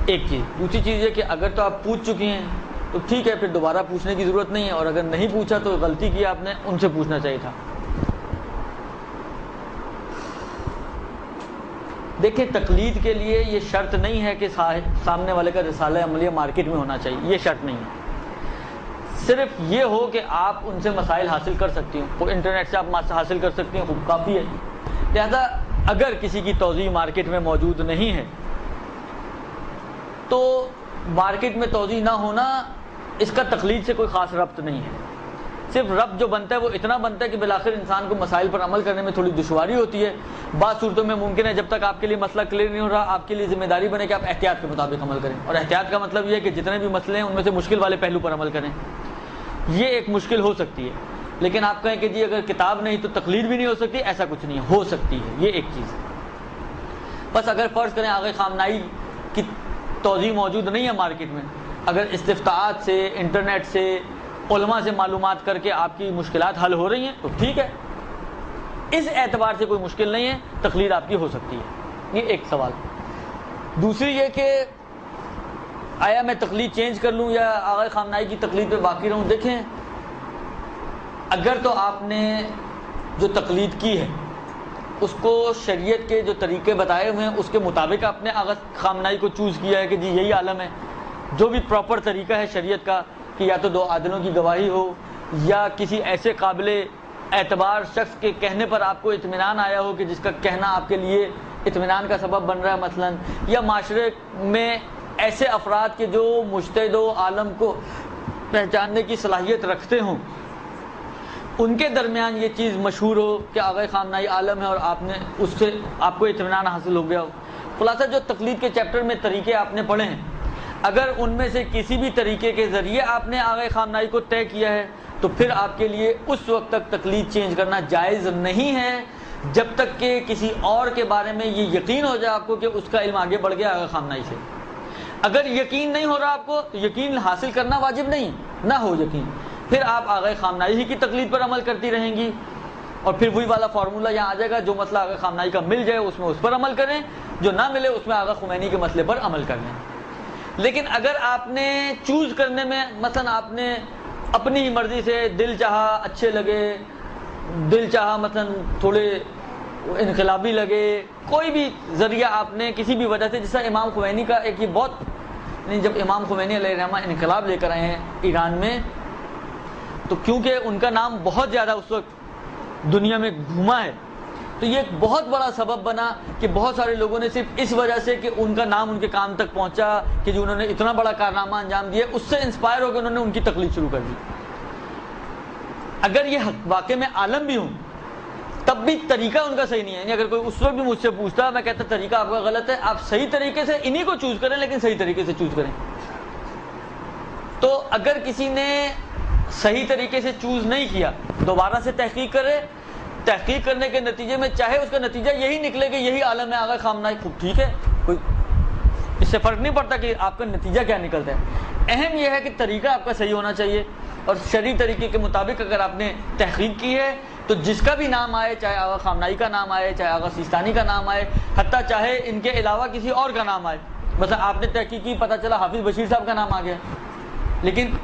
ایک چیز. دوسری چیز یہ کہ اگر تو آپ پوچھ چکی ہیں تو ٹھیک ہے، پھر دوبارہ پوچھنے کی ضرورت نہیں ہے، اور اگر نہیں پوچھا تو غلطی کی آپ نے، ان سے پوچھنا چاہیے تھا. دیکھیں، تقلید کے لیے یہ شرط نہیں ہے کہ سامنے والے کا رسالہ عملیہ مارکیٹ میں ہونا چاہیے، یہ شرط نہیں ہے. صرف یہ ہو کہ آپ ان سے مسائل حاصل کر سکتی ہوں، وہ انٹرنیٹ سے آپ حاصل کر سکتی ہیں، خوب کافی ہے. لہذا اگر کسی کی توضیح مارکیٹ میں موجود نہیں ہے تو مارکیٹ میں توضیح نہ ہونا اس کا تقلید سے کوئی خاص ربط نہیں ہے. صرف ربط جو بنتا ہے وہ اتنا بنتا ہے کہ بالآخر انسان کو مسائل پر عمل کرنے میں تھوڑی دشواری ہوتی ہے. بعض صورتوں میں ممکن ہے جب تک آپ کے لیے مسئلہ کلیئر نہیں ہو رہا آپ کے لیے ذمہ داری بنے کہ آپ احتیاط کے مطابق عمل کریں. اور احتیاط کا مطلب یہ ہے کہ جتنے بھی مسئلے ہیں ان میں سے مشکل والے پہلو پر عمل کریں. یہ ایک مشکل ہو سکتی ہے، لیکن آپ کہیں کہ جی اگر کتاب نہیں تو تقلید بھی نہیں ہو سکتی، ایسا کچھ نہیں ہے، ہو سکتی ہے. یہ ایک چیز. بس اگر فرض کریں آغا خامنائی کی توضیح موجود نہیں ہے مارکیٹ میں، اگر استفتاءات سے، انٹرنیٹ سے، علماء سے معلومات کر کے آپ کی مشکلات حل ہو رہی ہیں تو ٹھیک ہے، اس اعتبار سے کوئی مشکل نہیں ہے، تقلید آپ کی ہو سکتی ہے. یہ ایک سوال. دوسری یہ کہ آیا میں تقلید چینج کر لوں یا آغا خامنائی کی تقلید پہ باقی رہوں؟ دیکھیں، اگر تو آپ نے جو تقلید کی ہے اس کو شریعت کے جو طریقے بتائے ہوئے ہیں اس کے مطابق آپ نے آغا خامنائی کو چوز کیا ہے کہ جی یہی عالم ہے، جو بھی پراپر طریقہ ہے شریعت کا کہ یا تو دو عادلوں کی گواہی ہو یا کسی ایسے قابل اعتبار شخص کے کہنے پر آپ کو اطمینان آیا ہو کہ جس کا کہنا آپ کے لیے اطمینان کا سبب بن رہا ہے مثلا، یا معاشرے میں ایسے افراد کے جو مجتہد و عالم کو پہچاننے کی صلاحیت رکھتے ہوں ان کے درمیان یہ چیز مشہور ہو کہ آغا خامنائی عالم ہے اور آپ نے اس سے آپ کو اطمینان حاصل ہو گیا ہو۔ خلاصہ جو تقلید کے چیپٹر میں طریقے آپ نے پڑھے ہیں، اگر ان میں سے کسی بھی طریقے کے ذریعے آپ نے آغا خامنائی کو طے کیا ہے تو پھر آپ کے لیے اس وقت تک تقلید چینج کرنا جائز نہیں ہے جب تک کہ کسی اور کے بارے میں یہ یقین ہو جائے آپ کو کہ اس کا علم آگے بڑھ گیا آغا خامنائی سے۔ اگر یقین نہیں ہو رہا آپ کو تو یقین حاصل کرنا واجب نہیں، نہ ہو یقین، پھر آپ آغا خامنائی ہی کی تقلید پر عمل کرتی رہیں گی، اور پھر وہی والا فارمولہ یہاں آ جائے گا، جو مسئلہ آغا خامنائی کا مل جائے اس میں اس پر عمل کریں، جو نہ ملے اس میں آغا خمینی کے مسئلے پر عمل کر لیں۔ لیکن اگر آپ نے چوز کرنے میں مثلا آپ نے اپنی ہی مرضی سے دل چاہا اچھے لگے، دل چاہا مثلا تھوڑے انقلابی لگے، کوئی بھی ذریعہ آپ نے کسی بھی وجہ سے، جیسا امام خمینی کا ایک یہ بہت، جب امام خمینی علیہ الرحمہ انقلاب لے کر آئے ہیں ایران میں تو کیونکہ ان کا نام بہت زیادہ اس وقت دنیا میں گھوما ہے تو یہ ایک بہت بڑا سبب بنا کہ بہت سارے لوگوں نے صرف اس وجہ سے کہ ان کا نام ان کے کام تک پہنچا کہ جو انہوں نے اتنا بڑا کارنامہ انجام دیا، اس سے انسپائر ہو کے انہوں نے ان کی تقلید شروع کر دی۔ اگر یہ واقع میں عالم بھی ہوں تب بھی طریقہ ان کا صحیح نہیں ہے، یعنی اگر کوئی اس وقت بھی مجھ سے پوچھتا میں کہتا طریقہ آپ کا غلط ہے، آپ صحیح طریقے سے انہی کو چوز کریں لیکن صحیح طریقے سے چوز کریں۔ تو اگر کسی نے صحیح طریقے سے چوز نہیں کیا دوبارہ سے تحقیق کرے، تحقیق کرنے کے نتیجے میں چاہے اس کا نتیجہ یہی نکلے کہ یہی عالم ہے آغا خامنائی، خوب ٹھیک ہے، کوئی اس سے فرق نہیں پڑتا کہ آپ کا نتیجہ کیا نکلتا ہے، اہم یہ ہے کہ طریقہ آپ کا صحیح ہونا چاہیے، اور شرعی طریقے کے مطابق اگر آپ نے تحقیق کی ہے تو جس کا بھی نام آئے، چاہے آغا خامنائی کا نام آئے، چاہے آغا سیستانی کا نام آئے، حتیٰ چاہے ان کے علاوہ کسی اور کا نام آئے، مثلا آپ نے تحقیق کی پتہ چلا حافظ بشیر صاحب کا نام آ گیا، لیکن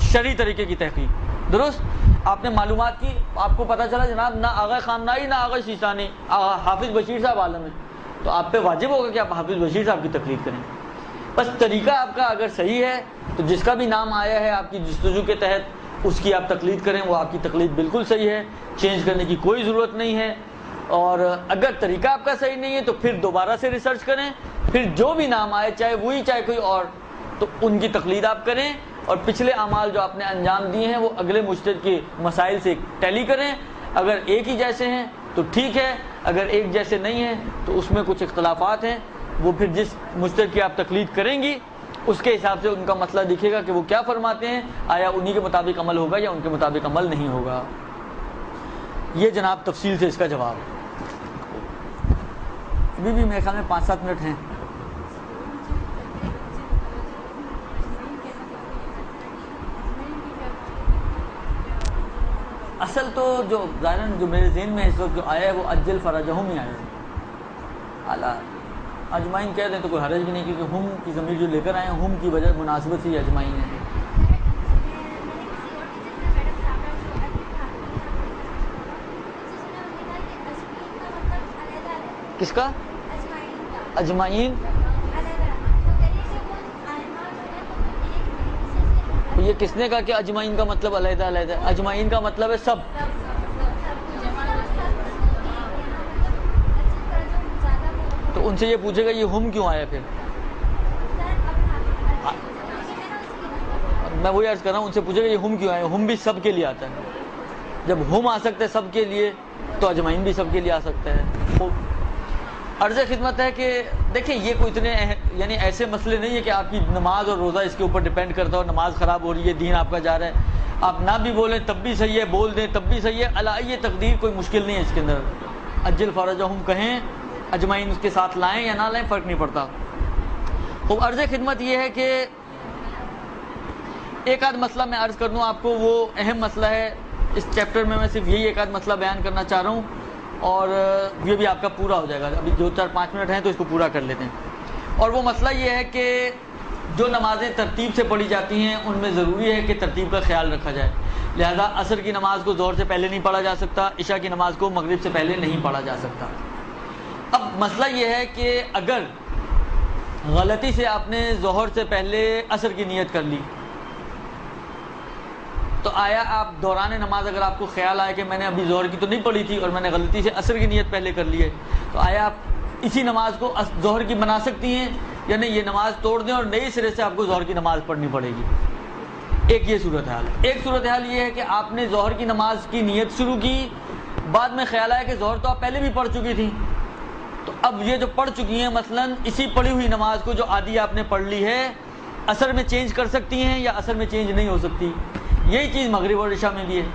شرعی طریقے کی تحقیق درست، آپ نے معلومات کی، آپ کو پتہ چلا جناب نہ آغا خامنائی نہ آغا سیستانی، حافظ بشیر صاحب عالم ہے، تو آپ پہ واجب ہوگا کہ آپ حافظ بشیر صاحب کی تقلید کریں۔ بس طریقہ آپ کا اگر صحیح ہے تو جس کا بھی نام آیا ہے آپ کی جستجو کے تحت اس کی آپ تقلید کریں، وہ آپ کی تقلید بالکل صحیح ہے، چینج کرنے کی کوئی ضرورت نہیں ہے۔ اور اگر طریقہ آپ کا صحیح نہیں ہے تو پھر دوبارہ سے ریسرچ کریں، پھر جو بھی نام آئے چاہے وہی چاہے کوئی اور، تو ان کی تقلید آپ کریں، اور پچھلے اعمال جو آپ نے انجام دیے ہیں وہ اگلے مجتہد کے مسائل سے ٹیلی کریں، اگر ایک ہی جیسے ہیں تو ٹھیک ہے، اگر ایک جیسے نہیں ہیں تو اس میں کچھ اختلافات ہیں، وہ پھر جس مجتہد کی آپ تقلید کریں گی اس کے حساب سے ان کا مسئلہ دکھے گا کہ وہ کیا فرماتے ہیں، آیا انہی کے مطابق عمل ہوگا یا ان کے مطابق عمل نہیں ہوگا۔ یہ جناب تفصیل سے اس کا جواب ہے۔ ابھی بھی میرے خیال میں 5-7 منٹ ہیں۔ اصل تو جو ظاہراً جو میرے ذہن میں اس وقت جو آیا ہے وہ اجل فرجہم ہی آیا ہے، اعلیٰ اجمعین کہہ دیں تو کوئی حرج بھی نہیں، کیونکہ ہم کی ضمیر جو لے کر آئے ہیں ہم کی وجہ مناسبت سے اجمعین ہے۔ کس کا؟ اجمعین۔ یہ کس نے کہا کہ اجمعین کا مطلب علیحدہ علیحدہ؟ اجمعین کا مطلب ہے سب۔ تو ان سے یہ پوچھے گا یہ ہم کیوں آیا پھر؟ میں وہی عرض کر رہا ہوں، ان سے پوچھے گا یہ ہم کیوں آیا؟ ہم بھی سب کے لیے آتا ہے، جب ہم آ سکتے ہیں سب کے لیے تو اجمعین بھی سب کے لیے آ سکتا ہے۔ عرض خدمت ہے کہ دیکھیں یہ کوئی اتنے یعنی ایسے مسئلے نہیں ہے کہ آپ کی نماز اور روزہ اس کے اوپر ڈیپینڈ کرتا ہو، نماز خراب ہو رہی ہے دین آپ کا جا رہا ہے، آپ نہ بھی بولیں تب بھی صحیح ہے، بول دیں تب بھی صحیح ہے، یہ تقدیر کوئی مشکل نہیں ہے اس کے اندر، اجل فرجہم کہیں، اجمعین اس کے ساتھ لائیں یا نہ لائیں فرق نہیں پڑتا۔ خوب عرض خدمت یہ ہے کہ ایک آدھ مسئلہ میں عرض کر دوں آپ کو، وہ اہم مسئلہ ہے اس چیپٹر میں صرف یہی ایک آدھ مسئلہ بیان کرنا چاہ رہا ہوں، اور یہ بھی آپ کا پورا ہو جائے گا، ابھی 2-4-5 منٹ ہیں تو اس کو پورا کر لیتے ہیں۔ اور وہ مسئلہ یہ ہے کہ جو نمازیں ترتیب سے پڑھی جاتی ہیں ان میں ضروری ہے کہ ترتیب کا خیال رکھا جائے، لہذا عصر کی نماز کو ظہر سے پہلے نہیں پڑھا جا سکتا، عشاء کی نماز کو مغرب سے پہلے نہیں پڑھا جا سکتا۔ اب مسئلہ یہ ہے کہ اگر غلطی سے آپ نے ظہر سے پہلے عصر کی نیت کر لی تو آیا آپ دوران نماز اگر آپ کو خیال آیا کہ میں نے ابھی ظہر کی تو نہیں پڑھی تھی اور میں نے غلطی سے عصر کی نیت پہلے کر لی ہے، تو آیا آپ اسی نماز کو ظہر کی بنا سکتی ہیں یا نہیں؟ یہ نماز توڑ دیں اور نئے سرے سے آپ کو ظہر کی نماز پڑھنی پڑے گی۔ ایک یہ صورتحال ہے۔ ایک صورتحال یہ ہے کہ آپ نے ظہر کی نماز کی نیت شروع کی، بعد میں خیال آیا کہ ظہر تو آپ پہلے بھی پڑھ چکی تھیں، تو اب یہ جو پڑھ چکی ہیں مثلاً اسی پڑھی ہوئی نماز کو جو آدھی آپ نے پڑھ لی ہے عصر میں چینج کر سکتی ہیں یا عصر میں چینج نہیں ہو سکتی؟ یہی چیز مغرب اور عشاء میں بھی ہے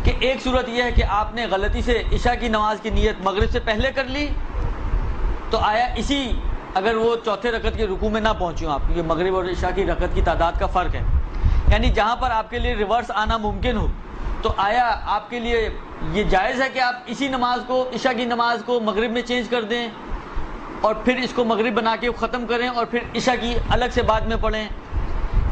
کہ ایک صورت یہ ہے کہ آپ نے غلطی سے عشاء کی نماز کی نیت مغرب سے پہلے کر لی، تو آیا اسی اگر وہ چوتھے رکعت کے رکوع میں نہ پہنچی ہوں، آپ یہ مغرب اور عشاء کی رکعت کی تعداد کا فرق ہے، یعنی جہاں پر آپ کے لیے ریورس آنا ممکن ہو، تو آیا آپ کے لیے یہ جائز ہے کہ آپ اسی نماز کو عشاء کی نماز کو مغرب میں چینج کر دیں اور پھر اس کو مغرب بنا کے ختم کریں اور پھر عشاء کی الگ سے بعد میں پڑھیں؟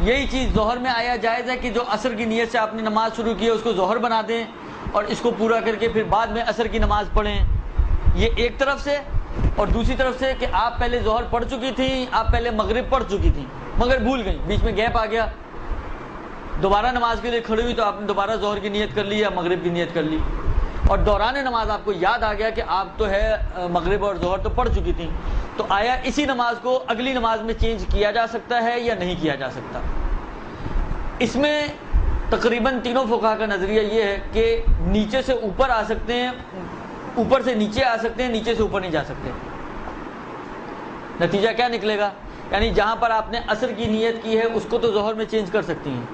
یہی چیز ظہر میں آیا جائز ہے کہ جو عصر کی نیت سے آپ نے نماز شروع کی ہے اس کو ظہر بنا دیں اور اس کو پورا کر کے پھر بعد میں عصر کی نماز پڑھیں؟ یہ ایک طرف سے، اور دوسری طرف سے کہ آپ پہلے ظہر پڑھ چکی تھیں، آپ پہلے مغرب پڑھ چکی تھیں مگر بھول گئیں، بیچ میں گیپ آ گیا، دوبارہ نماز کے لیے کھڑی ہوئی تو آپ نے دوبارہ ظہر کی نیت کر لی یا مغرب کی نیت کر لی، اور دوران نماز آپ کو یاد آ گیا کہ آپ تو ہے مغرب اور ظہر تو پڑھ چکی تھیں، تو آیا اسی نماز کو اگلی نماز میں چینج کیا جا سکتا ہے یا نہیں کیا جا سکتا؟ اس میں تقریباً تینوں فقہا کا نظریہ یہ ہے کہ نیچے سے اوپر آ سکتے ہیں، اوپر سے نیچے آ سکتے ہیں، نیچے سے اوپر نہیں جا سکتے۔ نتیجہ کیا نکلے گا؟ یعنی جہاں پر آپ نے عصر کی نیت کی ہے اس کو تو ظہر میں چینج کر سکتی ہیں،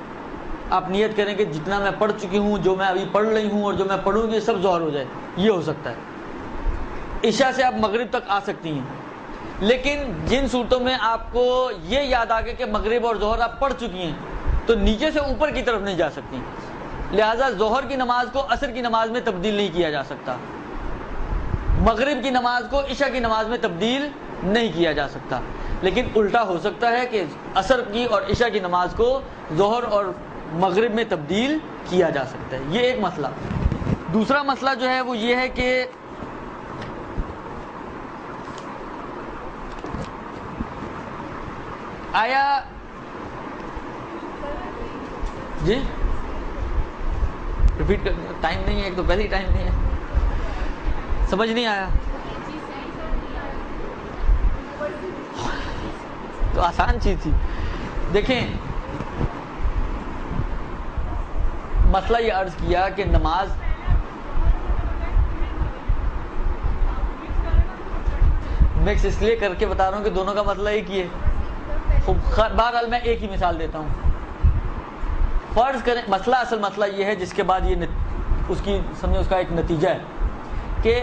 آپ نیت کریں کہ جتنا میں پڑھ چکی ہوں، جو میں ابھی پڑھ رہی ہوں اور جو میں پڑھوں گی سب ظہر ہو جائے، یہ ہو سکتا ہے۔ عشاء سے آپ مغرب تک آ سکتی ہیں، لیکن جن صورتوں میں آپ کو یہ یاد آ گیا کہ مغرب اور ظہر آپ پڑھ چکی ہیں تو نیچے سے اوپر کی طرف نہیں جا سکتی، لہٰذا ظہر کی نماز کو عصر کی نماز میں تبدیل نہیں کیا جا سکتا، مغرب کی نماز کو عشاء کی نماز میں تبدیل نہیں کیا جا سکتا، لیکن الٹا ہو سکتا ہے کہ عصر کی اور عشاء کی نماز کو ظہر اور مغرب میں تبدیل کیا جا سکتا ہے۔ یہ ایک مسئلہ۔ دوسرا مسئلہ جو ہے وہ یہ ہے کہ آیا جی ریپیٹ کر، ٹائم نہیں ہے، ایک تو پہلے ہی ٹائم نہیں ہے، سمجھ نہیں آیا تو آسان چیز تھی۔ دیکھیں مسئلہ یہ عرض کیا کہ نماز مکس اس لیے کر کے بتا رہا ہوں کہ دونوں کا مسئلہ ایک ہی ہے، بہرحال میں ایک ہی مثال دیتا ہوں۔ فرض کریں مسئلہ، اصل مسئلہ یہ ہے جس کے بعد یہ اس کی سمجھے اس کا ایک نتیجہ ہے کہ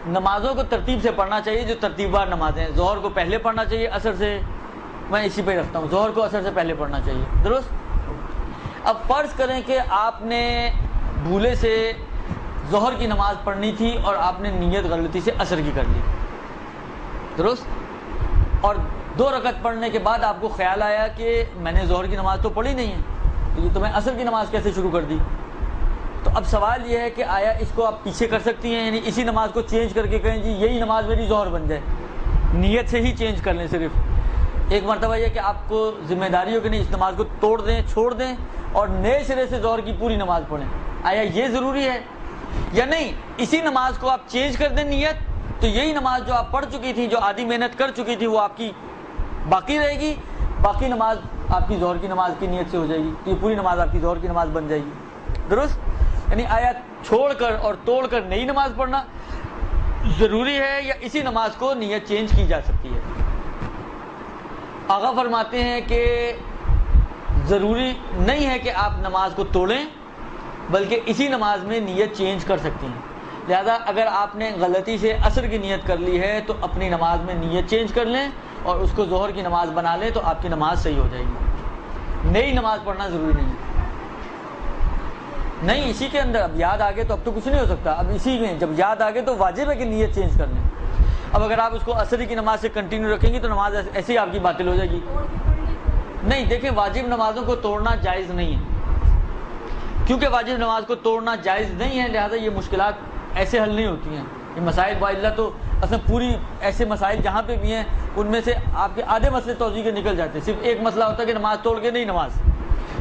نمازوں کو ترتیب سے پڑھنا چاہیے، جو ترتیب وار نمازیں ہیں، ظہر کو پہلے پڑھنا چاہیے عصر سے، میں اسی پہ رکھتا ہوں، ظہر کو عصر سے پہلے پڑھنا چاہیے، درست؟ اب فرض کریں کہ آپ نے بھولے سے ظہر کی نماز پڑھنی تھی اور آپ نے نیت غلطی سے عصر کی کر لی، درست؟ اور 2 رکعت پڑھنے کے بعد آپ کو خیال آیا کہ میں نے ظہر کی نماز تو پڑھی نہیں ہے، تو یہ تو میں عصر کی نماز کیسے شروع کر دی؟ تو اب سوال یہ ہے کہ آیا اس کو آپ پیچھے کر سکتی ہیں، یعنی اسی نماز کو چینج کر کے کہیں جی یہی نماز میری ظہر بن جائے، نیت سے ہی چینج کر لیں، صرف ایک مرتبہ یہ کہ آپ کو ذمہ داری ہو کہ نہیں اس نماز کو توڑ دیں، چھوڑ دیں اور نئے سرے سے ظہر کی پوری نماز پڑھیں، آیا یہ ضروری ہے؟ یا نہیں اسی نماز کو آپ چینج کر دیں نیت، تو یہی نماز جو آپ پڑھ چکی تھی، جو آدھی محنت کر چکی تھی، وہ آپ کی باقی رہے گی، باقی نماز آپ کی ظہر کی نماز کی نیت سے ہو جائے گی، تو یہ پوری نماز آپ کی ظہر کی نماز بن جائے گی، درست؟ یعنی آیا چھوڑ کر اور توڑ کر نئی نماز پڑھنا ضروری ہے یا اسی نماز کو نیت چینج کی جا سکتی ہے؟ آقا فرماتے ہیں کہ ضروری نہیں ہے کہ آپ نماز کو توڑیں، بلکہ اسی نماز میں نیت چینج کر سکتی ہیں، لہذا اگر آپ نے غلطی سے عصر کی نیت کر لی ہے تو اپنی نماز میں نیت چینج کر لیں اور اس کو ظہر کی نماز بنا لیں، تو آپ کی نماز صحیح ہو جائے گی، نئی نماز پڑھنا ضروری نہیں ہے۔ نہیں اسی کے اندر اب یاد آگے تو اب تو کچھ نہیں ہو سکتا، اب اسی میں جب یاد آگے تو واجب ہے کہ نیت چینج کر لیں۔ اب اگر آپ اس کو عصر کی نماز سے کنٹینیو رکھیں گی تو نماز ایسے ہی آپ کی باطل ہو جائے گی، نہیں دیکھیں، واجب نمازوں کو توڑنا جائز نہیں ہے، کیونکہ واجب نماز کو توڑنا جائز نہیں ہے، لہذا یہ مشکلات ایسے حل نہیں ہوتی ہیں۔ یہ مسائل باذلہ تو اصل پوری ایسے مسائل جہاں پہ بھی ہیں ان میں سے آپ کے آدھے مسئلے توضیح کے نکل جاتے ہیں۔ صرف ایک مسئلہ ہوتا ہے کہ نماز توڑ کے نہیں، نماز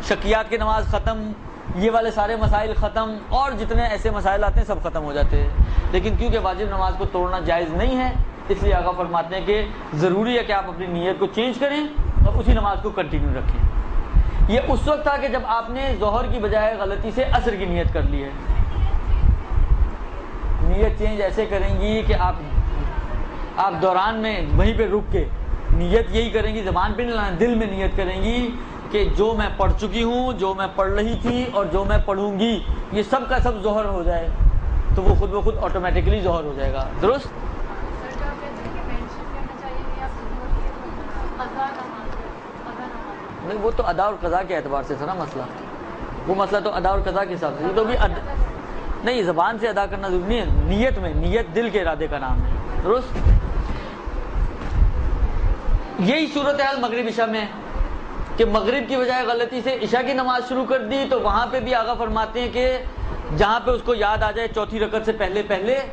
شکیات کی نماز ختم، یہ والے سارے مسائل ختم، اور جتنے ایسے مسائل آتے ہیں سب ختم ہو جاتے ہیں۔ لیکن کیونکہ واجب نماز کو توڑنا جائز نہیں ہے، اس لیے آقا فرماتے ہیں کہ ضروری ہے کہ آپ اپنی نیت کو چینج کریں اور اسی نماز کو کنٹینیو رکھیں۔ یہ اس وقت تھا کہ جب آپ نے ظہر کی بجائے غلطی سے عصر کی نیت کر لی ہے۔ نیت چینج ایسے کریں گی کہ آپ دوران میں وہیں پہ رک کے نیت یہی کریں گی، زبان پہ نہیں لانا، دل میں نیت کریں گی کہ جو میں پڑھ چکی ہوں، جو میں پڑھ رہی تھی اور جو میں پڑھوں گی، یہ سب کا سب ظہر ہو جائے، تو وہ خود بخود آٹومیٹکلی ظہر ہو جائے گا۔ درست؟ نہیں، وہ تو ادا اور قضا کے اعتبار سے تھا نا مسئلہ، وہ مسئلہ تو ادا اور قضا کے حساب سے، یہ تو بھی نہیں، زبان سے ادا کرنا ضروری نہیں ہے، نیت میں، نیت دل کے ارادے کا نام ہے۔ درست؟ یہی صورتحال مغرب عشاء میں ہے کہ مغرب کی بجائے غلطی سے عشاء کی نماز شروع کر دی، تو وہاں پہ بھی آقا فرماتے ہیں کہ جہاں پہ اس کو یاد آ جائے چوتھی رکعت سے پہلے،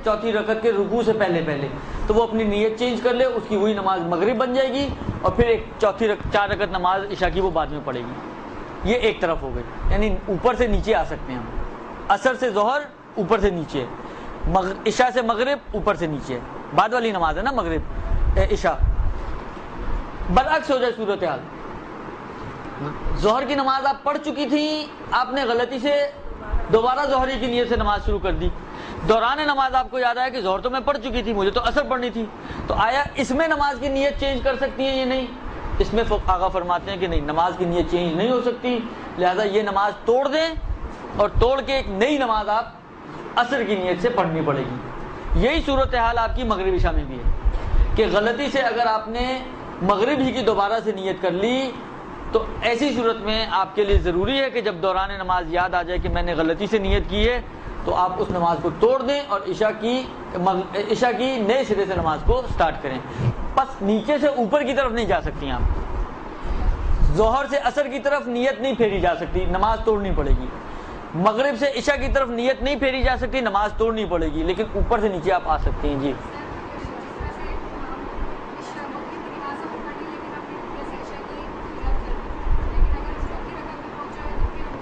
چوتھی رکعت کے رکوع سے پہلے تو وہ اپنی نیت چینج کر لے، اس کی وہی نماز مغرب بن جائے گی، اور پھر ایک چار رکعت نماز عشاء کی وہ بعد میں پڑھے گی۔ یہ ایک طرف ہو گئی، یعنی اوپر سے نیچے آ سکتے ہیں ہم، عصر سے ظہر اوپر سے نیچے، عشاء سے مغرب اوپر سے نیچے، بعد والی نماز ہے نا مغرب عشاء۔ برعکس ہو جائے صورتحال، ظہر کی نماز آپ پڑھ چکی تھی، آپ نے غلطی سے دوبارہ ظہری کی نیت سے نماز شروع کر دی، دوران نماز آپ کو یاد آیا کہ ظہر تو میں پڑھ چکی تھی، مجھے تو عصر پڑھنی تھی، تو آیا اس میں نماز کی نیت چینج کر سکتی ہیں یا نہیں؟ اس میں آقا فرماتے ہیں کہ نہیں، نماز کی نیت چینج نہیں ہو سکتی، لہذا یہ نماز توڑ دیں اور توڑ کے ایک نئی نماز آپ عصر کی نیت سے پڑھنی پڑے گی۔ یہی صورتحال آپ کی مغرب عشاء میں بھی ہے کہ غلطی سے اگر آپ نے مغرب ہی کی دوبارہ سے نیت کر لی، تو ایسی صورت میں آپ کے لیے ضروری ہے کہ جب دوران نماز یاد آ جائے کہ میں نے غلطی سے نیت کی ہے، تو آپ اس نماز کو توڑ دیں اور عشاء کی نئے سرے سے نماز کو سٹارٹ کریں۔ بس نیچے سے اوپر کی طرف نہیں جا سکتی آپ، ظہر سے عصر کی طرف نیت نہیں پھیری جا سکتی، نماز توڑنی پڑے گی۔ مغرب سے عشاء کی طرف نیت نہیں پھیری جا سکتی، نماز توڑنی پڑے گی، لیکن اوپر سے نیچے آپ آ سکتے ہیں۔ جی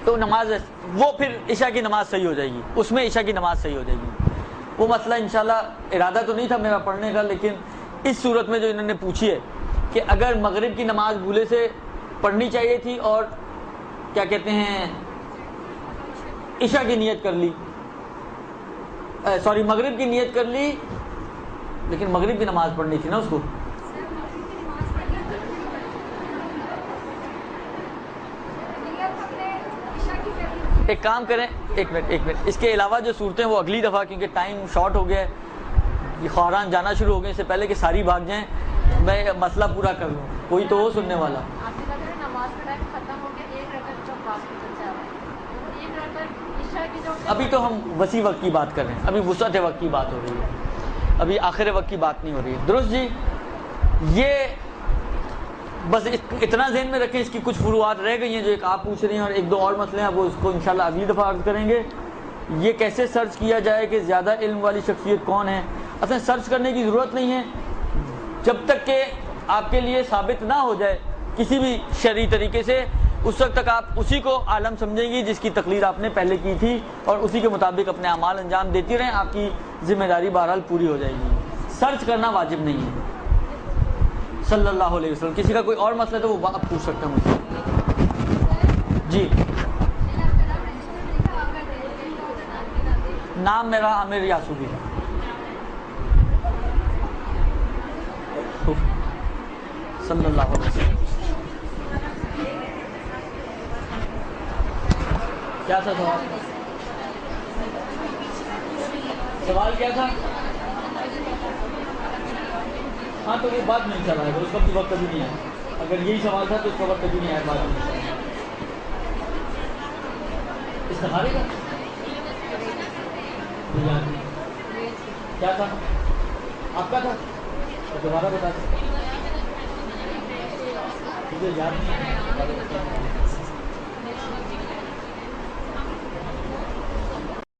تو نماز وہ پھر عشاء کی نماز صحیح ہو جائے گی، اس میں عشاء کی نماز صحیح ہو جائے گی۔ وہ مسئلہ انشاءاللہ ارادہ تو نہیں تھا میرا پڑھنے کا، لیکن اس صورت میں جو انہوں نے پوچھی ہے کہ اگر مغرب کی نماز بھولے سے پڑھنی چاہیے تھی اور کیا کہتے ہیں عشاء کی نیت کر لی، مغرب کی نیت کر لی، لیکن مغرب کی نماز پڑھنی تھی نا اس کو۔ ایک کام کریں، ایک منٹ، اس کے علاوہ جو صورتیں وہ اگلی دفعہ، کیونکہ ٹائم شارٹ ہو گیا ہے، یہ خوران جانا شروع ہو گئے، اس سے پہلے کہ ساری بھاگ جائیں میں مسئلہ پورا کر لوں، کوئی تو ہو سننے والا۔ ابھی تو ہم وسیع وقت کی بات کر رہے ہیں، ابھی وسعت وقت کی بات ہو رہی ہے، ابھی آخر وقت کی بات نہیں ہو رہی ہے۔ درست جی، یہ بس اتنا ذہن میں رکھیں، اس کی کچھ فروعات رہ گئی ہیں جو ایک آپ پوچھ رہی ہیں اور ایک دو اور مسئلے ہیں، وہ اس کو انشاءاللہ اگلی دفعہ عرض کریں گے۔ یہ کیسے سرچ کیا جائے کہ زیادہ علم والی شخصیت کون ہے؟ اصل سرچ کرنے کی ضرورت نہیں ہے، جب تک کہ آپ کے لیے ثابت نہ ہو جائے کسی بھی شرعی طریقے سے، اس وقت تک آپ اسی کو عالم سمجھیں گی جس کی تقریر آپ نے پہلے کی تھی، اور اسی کے مطابق اپنے اعمال انجام دیتی رہیں، آپ کی ذمہ داری بہرحال پوری ہو جائے گی۔ سرچ کرنا واجب نہیں ہے۔ صلی اللہ علیہ وسلم۔ کسی کا کوئی اور مسئلہ تو وہ آپ پوچھ سکتے ہیں مجھ سے۔ جی، نام میرا عامر یاسوبی ہے۔ صلی اللہ علیہ وسلم۔ کیا تھا سوال؟ سوال کیا تھا؟ ہاں تو وہ بات نہیں چلا ہے، اس وقت کبھی نہیں آیا۔ اگر یہی سوال تھا تو اس وقت کبھی نہیں آیا، بات نہیں۔ استخارے کا کیا تھا؟ آپ کا تھا؟ دوبارہ بتا دیں۔ مجھے یاد نہیں ہے